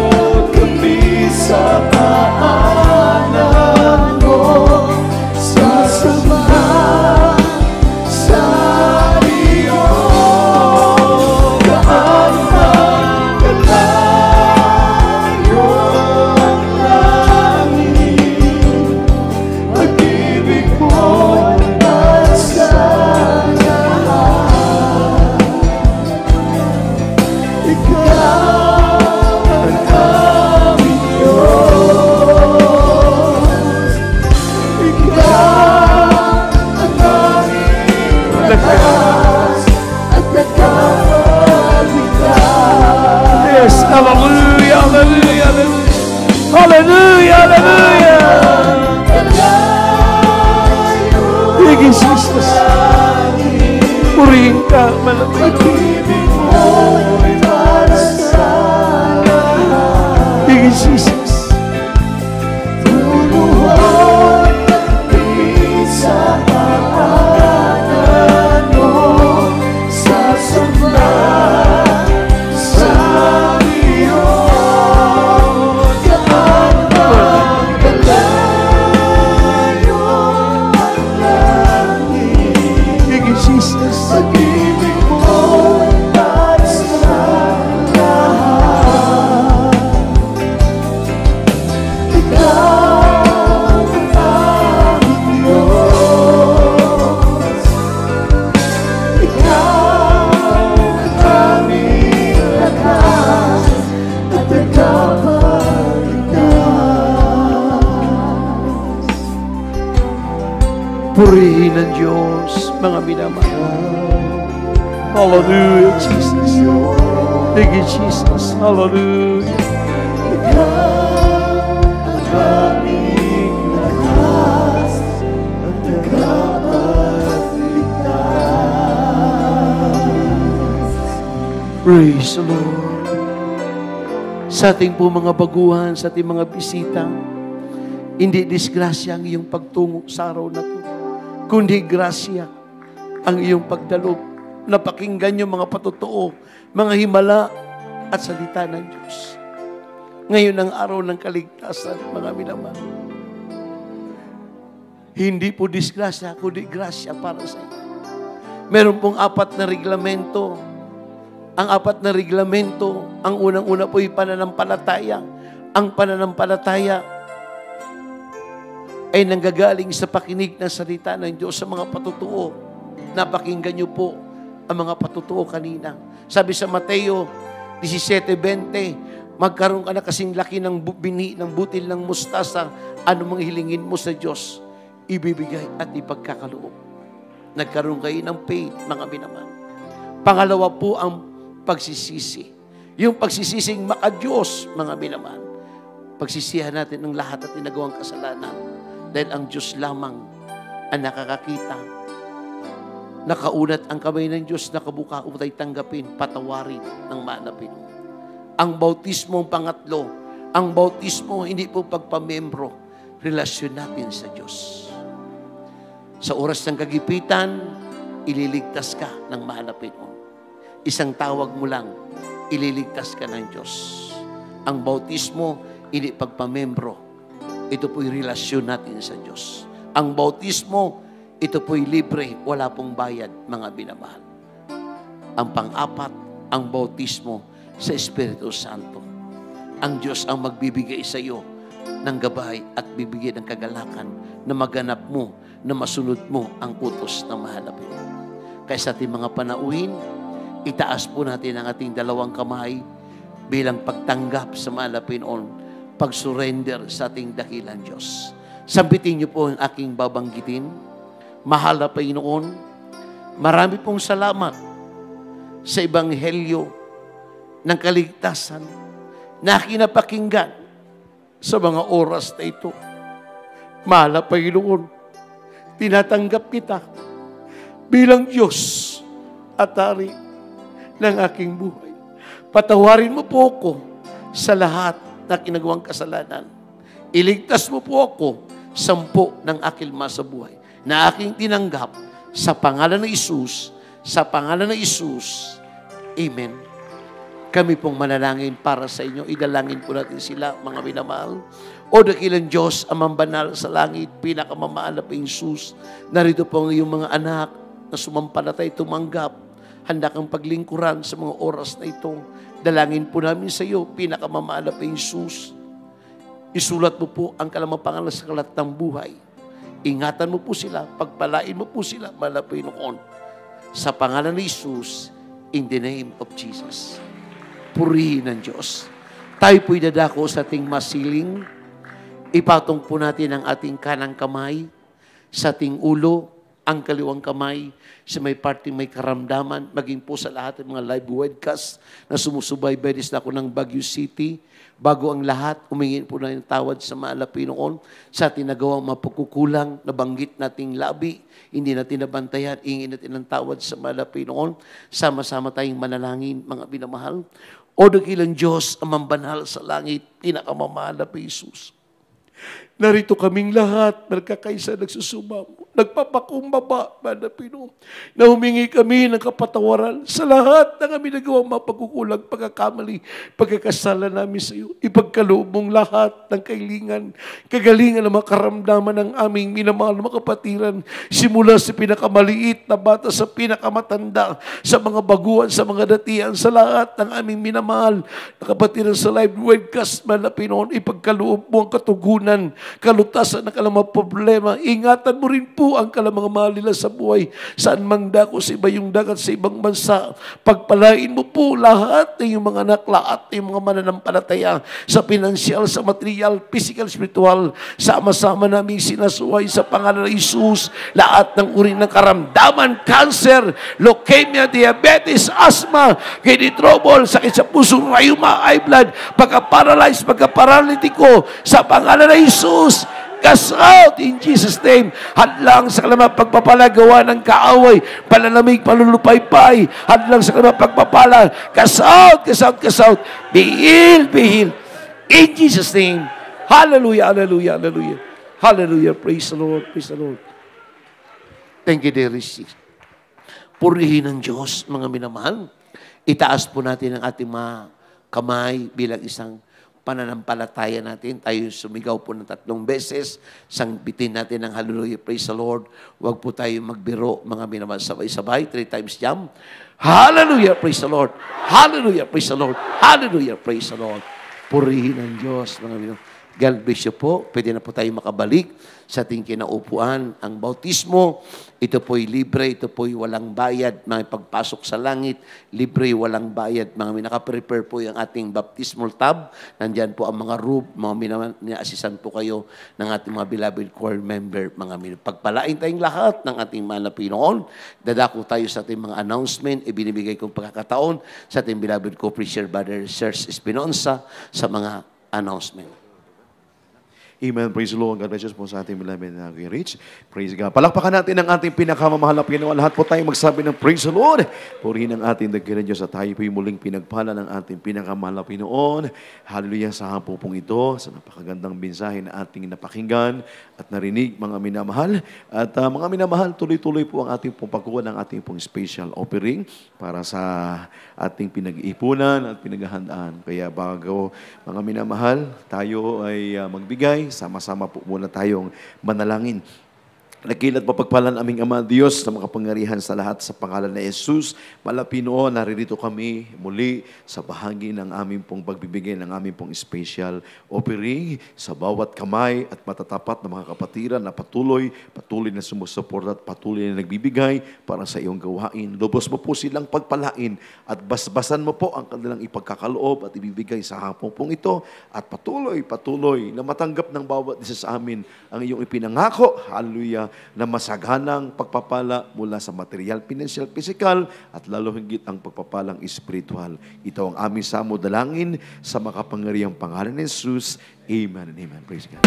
kami sa paanan mo, sa Pag-ibig mo'y para sa lahat. Thank you, Jesus. Luluhod din sa pangalan mo, sasamba sa iyo. Kahit magkalayo ang langit, Thank you, Jesus. pag-ibig mo'y para sa lahat. Ikaw ang aming Diyos, ikaw ang aming lakas at tagapagligtas. Purihin ang Diyos, mga minamahal. Hallelujah, Jesus. Thank you, Jesus. Hallelujah. Aming lakas at tagapagligtas. Praise the Lord. Sa ating po mga baguhan, sa ating mga bisita, hindi disgrasya ang iyong pagtungo sa araw na ito, kundi grasya ang iyong pagdalob. Napakinggan yung mga patotoo, mga himala at salita ng Diyos. Ngayon ang araw ng kaligtasan, mga minamahal. Hindi po disgrasya, kundi grasya para sa iyo. Meron pong 4 na reglamento. Ang 4 na reglamento, ang unang-una po ay pananampalataya. Ang pananampalataya ay nanggagaling sa pakinig ng salita ng Diyos sa mga patotoo. Napakinggan niyo po ang mga patotoo kanina. Sabi sa Mateo 17:20, magkaroon ka na kasing laki ng bini, ng butil ng mustasa, ano mang hilingin mo sa Diyos, ibibigay at ipagkakaloob. Nagkaroon kayo ng faith, mga minamahal. Pangalawa po ang pagsisisi. Yung pagsisising maka-Diyos, mga minamahal. Pagsisihan natin ng lahat at tinagawang kasalanan. Dahil ang Diyos lamang ang nakakakita. Nakaunat ang kamay ng Diyos, nakabuka upang tanggapin, patawarin ng manapin. Ang bautismo ang pangatlo. Ang bautismo hindi po pagpamembro, relasyon natin sa Diyos. Sa oras ng kagipitan, ililigtas ka ng mahanapin mo. Isang tawag mo lang, ililigtas ka ng Diyos. Ang bautismo, hindi pagpamembro. Ito po'y relasyon natin sa Diyos. Ang bautismo, ito po'y libre, wala pong bayad, mga binamahal. Ang pang-apat, ang bautismo sa Espiritu Santo. Ang Diyos ang magbibigay sa iyo ng gabay at bibigyan ng kagalakan na maganap mo, na masunod mo ang utos na mahanapin. Kaya sa ating mga panauhin, itaas po natin ang ating 2 kamay bilang pagtanggap sa mahanapin o pag-surrender sa ating dakilang Diyos. Sambitin niyo po ang aking babanggitin. Mahal na Panginoon, marami pong salamat sa Ebanghelyo ng kaligtasan na kinapakinggan sa mga oras na ito. Mahal na Panginoon, tinatanggap kita bilang Diyos at Hari ng aking buhay. Patawarin mo po ako sa lahat na kinagawang kasalanan. Iligtas mo po ako 10 ng aking masa buhay na aking tinanggap sa pangalan ng Isus, sa pangalan ng Isus. Amen. Kami pong manalangin para sa inyo. Idalangin po natin sila, mga minamahal. O dakilang Diyos, amang banal sa langit, pinakamamahal na Isus, narito po ang iyong mga anak na sumampalatay, tumanggap, handa kang paglingkuran sa mga oras na ito. Dalangin po namin sa iyo, pinakamamahal na Isus. Isulat mo po ang kalamang pangalan sa kalat ng buhay. Ingatan mo po sila, pagpalain mo po sila, malapay noon. Sa pangalan ni Jesus, in the name of Jesus. Purihin ng Diyos. Tayo po'y dadako sa ating masiling. Ipatong po natin ang ating kanang kamay sa ating ulo. ang kaliwang kamay, sa may parting may karamdaman, maging po sa lahat ng mga live webcast na sumusubaybay din ako ng Baguio City. Bago ang lahat, umingin po na yung tawad sa maalapin noon sa ating nagawang mapagkukulang, nabanggit nating labi, hindi natin nabantayan, ingin natin ng tawad sa maalapin noon. Sama-sama tayong manalangin, mga binamahal. O dakilang Diyos, amang banal sa langit, pinakamamahal na Jesus. Narito kaming lahat, nagkakaisa, nagsusumamo, nagpapakumbaba, Mana Pino, na humingi kami ng kapatawaran sa lahat ng aming nagawang mapagkukulang, pagkakamali, pagkakasala namin sa iyo. Ipagkaloob mong lahat ng kailingan, kagalingan ng mga karamdaman ng aming minamahal na mga kapatiran, simula sa pinakamaliit na bata sa pinakamatanda, sa mga baguhan, sa mga datian, sa lahat ng aming minamahal na kapatiran sa live webcast, Mana Pino, ipagkaloob mo ang katugunan, kalutasan ng kalamang problema. Ingatan mo rin po ang kalamang mahal nila sa buhay. Saan mang dako sa iba yung dagat sa ibang bansa. Pagpalain mo po lahat ng yung mga anak, lahat ng yung mga mananampalataya sa pinansyal, sa material, physical, spiritual. Sama-sama namin sinasuway sa pangalan ng Jesus. Lahat ng uri ng karamdaman, cancer, leukemia, diabetes, asthma, kidney trouble, sakit sa puso, rheuma, high blood, pagka-paralyzed, pagka-paralitiko, sa pangalan ng Jesus. Cast out in Jesus' name. Hadlang sa kalamang pagpapalagawa ng kaaway, palalamig, palulupaypay, hadlang sa kalamang pagpapala. Cast out, cast out, cast out. Be healed, be healed. In Jesus' name. Hallelujah, hallelujah, hallelujah. Hallelujah. Praise the Lord, praise the Lord. Thank you, dear Jesus. Purihin ng Diyos, mga minamahal. Itaas po natin ang ating mga kamay bilang isang pananampalataya natin. Tayo sumigaw po ng 3 beses. Sangbitin natin ng hallelujah, praise the Lord. Huwag po tayo magbiro, mga minamahal, sabay-sabay. 3 times jump. Hallelujah, praise the Lord. Hallelujah, praise the Lord. Hallelujah, praise the Lord. Purihin ng Diyos, mga minamahal. God bless you po. Pwede na po tayo makabalik sa ating kinaupuan. Ang bautismo, ito po'y libre, ito po'y walang bayad. Mga pagpasok sa langit, libre, walang bayad. Mga nakaprepare po yung ating baptismal tub. Nandyan po ang mga room, mga minaasisan po kayo ng ating mga beloved choir member. Mga pagpalain tayong lahat ng ating mga Pinoon. Dadako tayo sa ating mga announcement. Ibinibigay kong pagkakataon sa ating beloved co-preacher, Brother Serge Espinosa, sa mga announcement. Amen. Praise the Lord. God bless you po sa ating beloved na Kuya Rich. Praise God. Palakpakan natin ang ating pinakamamahal na Panginoon. Lahat po tayo magsabi ng praise the Lord. Purihin ang ating dakilang Diyos at tayo po'y muling pinagpala ng ating pinakamahal na Panginoon. Hallelujah sa hapon pong ito, sa napakagandang mensahe na ating napakinggan at narinig, mga minamahal. At mga minamahal, tuloy-tuloy po ang ating pong pagkuha ng ating pong special offering para sa ating pinag-iipunan at pinaghahandaan. Kaya bago, mga minamahal, tayo ay magbigay. Sama-sama po muna tayong manalangin. Nakilat mapagpalan aming Ama Diyos na makapangyarihan sa lahat sa pangalan na Jesus. Malapinoon, naririto kami muli sa bahagi ng aming pong pagbibigay ng aming pong special offering sa bawat kamay at matatapat na mga kapatiran na patuloy na sumusuporta at patuloy na nagbibigay para sa iyong gawain. Lubos mo po silang pagpalain at basbasan mo po ang kanilang ipagkakaloob at ibibigay sa hapon pong ito at patuloy na matanggap ng bawat isa sa amin ang iyong ipinangako. Hallelujah. Na masaghanang pagpapala mula sa material, financial, physical, at lalo higit ang pagpapalang espiritual. Ito ang aming samudalangin sa makapangyarihang pangalan ni Jesus. Amen and amen. Praise God.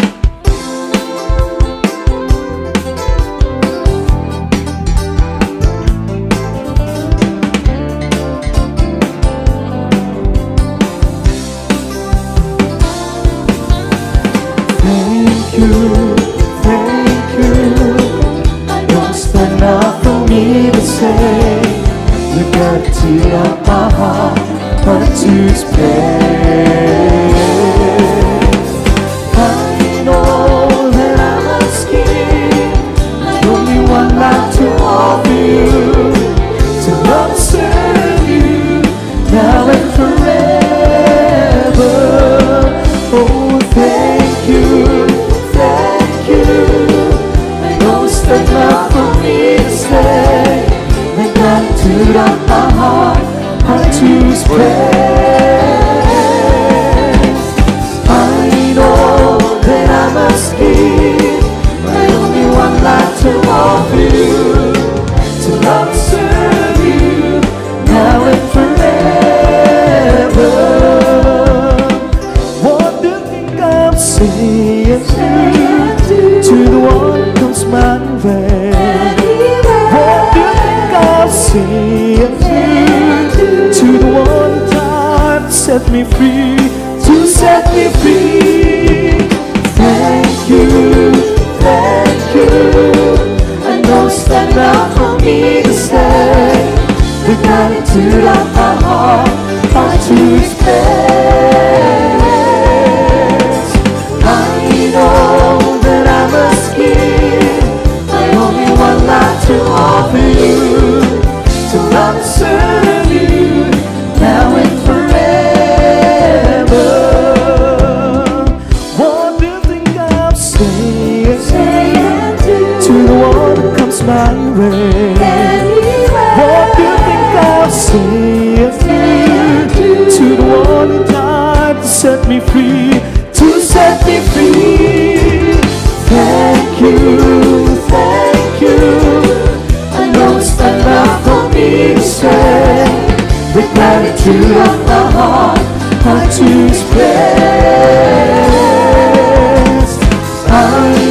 Thank you. Enough for me to say, look up to my heart, but to explain. I know that I'm asking, only one life to offer you, to love and serve you, now and forever. Oh, thank you, I know it's enough for me to say, the gratitude of my heart to express. I I'm saying to the one who comes my way? What do you think I'm saying to the one who died to set me free? To set me free. Thank you, thank you. I know it's not enough for me to say. The gratitude of my heart, hard to express. I know that I must give my only one life to offer you, to love and serve you now and forever. What do you think I'm saying to the one who comes my way? What do you think I'm saying to the one who died to set me free? To set me free. Thank you, thank you. I know it's not enough for me to say. The gratitude of my heart, hard to express. I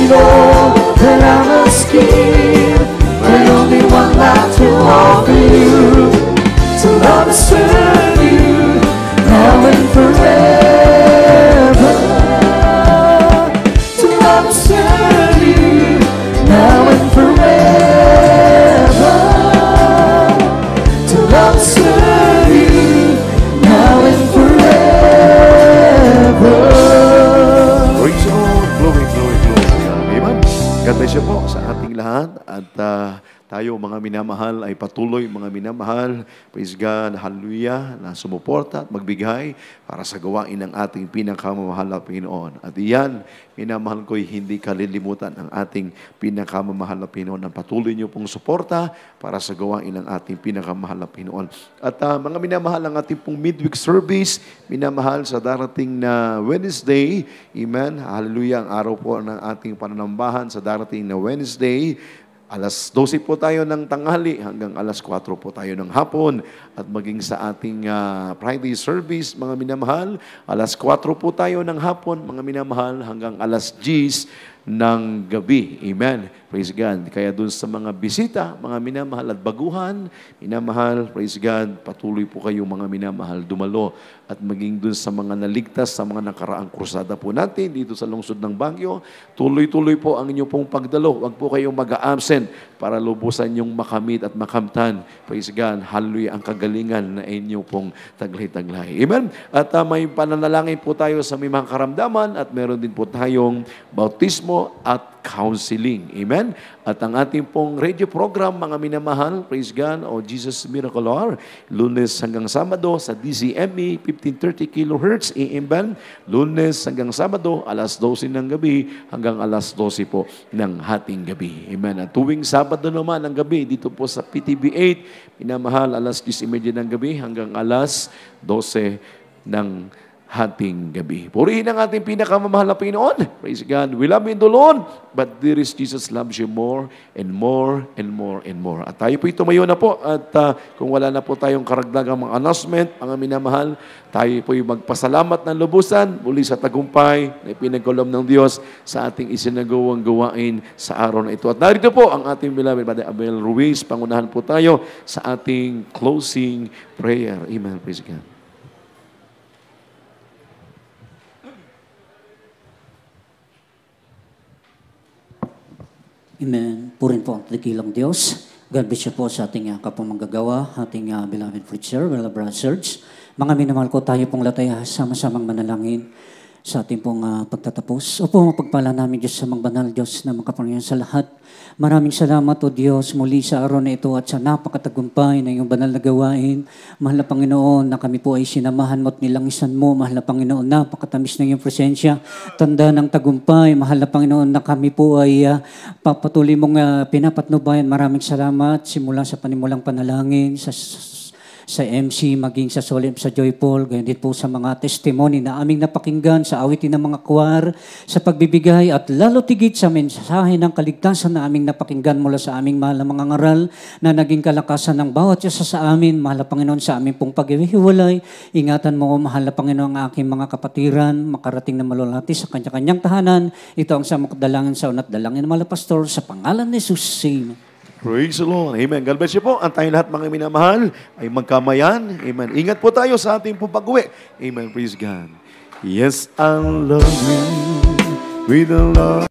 know that I must give my only one life to offer you, to love and serve you now and forever. To love and serve you now and forever. To love and serve you now and forever. Praise the Lord. Glory, glory, glory. Amen. God bless you po sa ating lahat. At tayo mga minamahal ay patuloy mga minamahal. Praise God, hallelujah, na sumuporta at magbigay para sa gawain ng ating pinakamamahal na Panginoon. At iyan, minamahal ko'y hindi kalilimutan ang ating pinakamamahal na Panginoon. Ang patuloy niyo pong suporta para sa gawain ng ating pinakamamahal na Panginoon. At mga minamahal, ang ating pong midweek service, minamahal sa darating na Wednesday, amen, hallelujah, ang araw po ng ating pananambahan sa darating na Wednesday. Alas 12 po tayo ng tanghali hanggang alas 4 po tayo ng hapon. At maging sa ating Friday service, mga minamahal, alas 4 po tayo ng hapon, mga minamahal, hanggang alas 10 ng gabi. Amen. Praise God. Kaya dun sa mga bisita, mga minamahal at baguhan, minamahal, praise God, patuloy po kayo mga minamahal, dumalo at maging dun sa mga naligtas, sa mga nakaraang krusada po natin dito sa lungsod ng Baguio. Tuloy-tuloy po ang inyong pong pagdalo. Huwag po kayong mag-a-absent para lubusan yung makamit at makamtan. Praise God. Hallelujah ang kagalingan na inyong pong taglay-taglay. Amen. At may pananalangin po tayo sa may mga karamdaman at meron din po tayong bautismo at counseling. Amen? At ang ating pong radio program, mga minamahal, praise God, o Jesus Miracle Hour, Lunes hanggang Sabado sa DZME, 1530 kHz AM band, Lunes hanggang Sabado, alas 12 ng gabi hanggang alas 12 po ng hating gabi. Amen? At tuwing Sabado naman ng gabi, dito po sa PTB 8, minamahal, alas 10:30 ng gabi hanggang alas 12 ng hating gabi. Purihin ang ating pinakamamahal na Panginoon. Praise God. We love you in the Lord, but dearest Jesus loves you more and more and more and more. At tayo po tumayo na po at kung wala na po tayong karagdagang mga announcement, mga minamahal, tayo po yung magpasalamat ng lubusan muli sa tagumpay na ipinagkaloob ng Diyos sa ating isinagawang gawain sa araw na ito. At narito po ang ating beloved Brother Abel Ruiz. Pangunahan po tayo sa ating closing prayer. Amen. Praise God. Amen. Purin po ang dakilang Diyos. God bless you po sa ating kapamanggagawa, ating beloved preacher, beloved brothers. Mga minamahal ko, tayo pong lataya, sama-samang manalangin sa ating pong pagtatapos. Opo, mapagpala namin Diyos sa mga banal Diyos na makapangyarihan sa lahat. Maraming salamat o Diyos muli sa araw na ito at sa napakatagumpay na iyong banal na gawain. Mahal na Panginoon na kami po ay sinamahan mo at nilangisan mo. Mahal na Panginoon, napakatamis na iyong presensya. Tanda ng tagumpay. Mahal na Panginoon na kami po ay papatuloy mong pinapatnubayan. Maraming salamat simula sa panimulang panalangin, sa MC, maging sa Solim, sa Joyful, ganyan din po sa mga testimony na aming napakinggan, sa awitin ng mga choir, sa pagbibigay at lalo tigit sa mensahe ng kaligtasan na aming napakinggan mula sa aming mahal na mga ngaral na naging kalakasan ng bawat isa sa amin. Mahal na Panginoon, sa aming pong paghihiwalay, ingatan mo, mahal na Panginoon, ang aking mga kapatiran, makarating na malulati sa kanya-kanyang tahanan. Ito ang samang dalangin sa unat dalangin ng mga pastor sa pangalan ni Jesus. Amen. Praise the Lord. Amen. God bless you po. Ang tayong lahat mga minamahal ay magkamayan. Amen. Ingat po tayo sa ating pong pag-uwi. Amen. Praise God. Yes, I love you with a love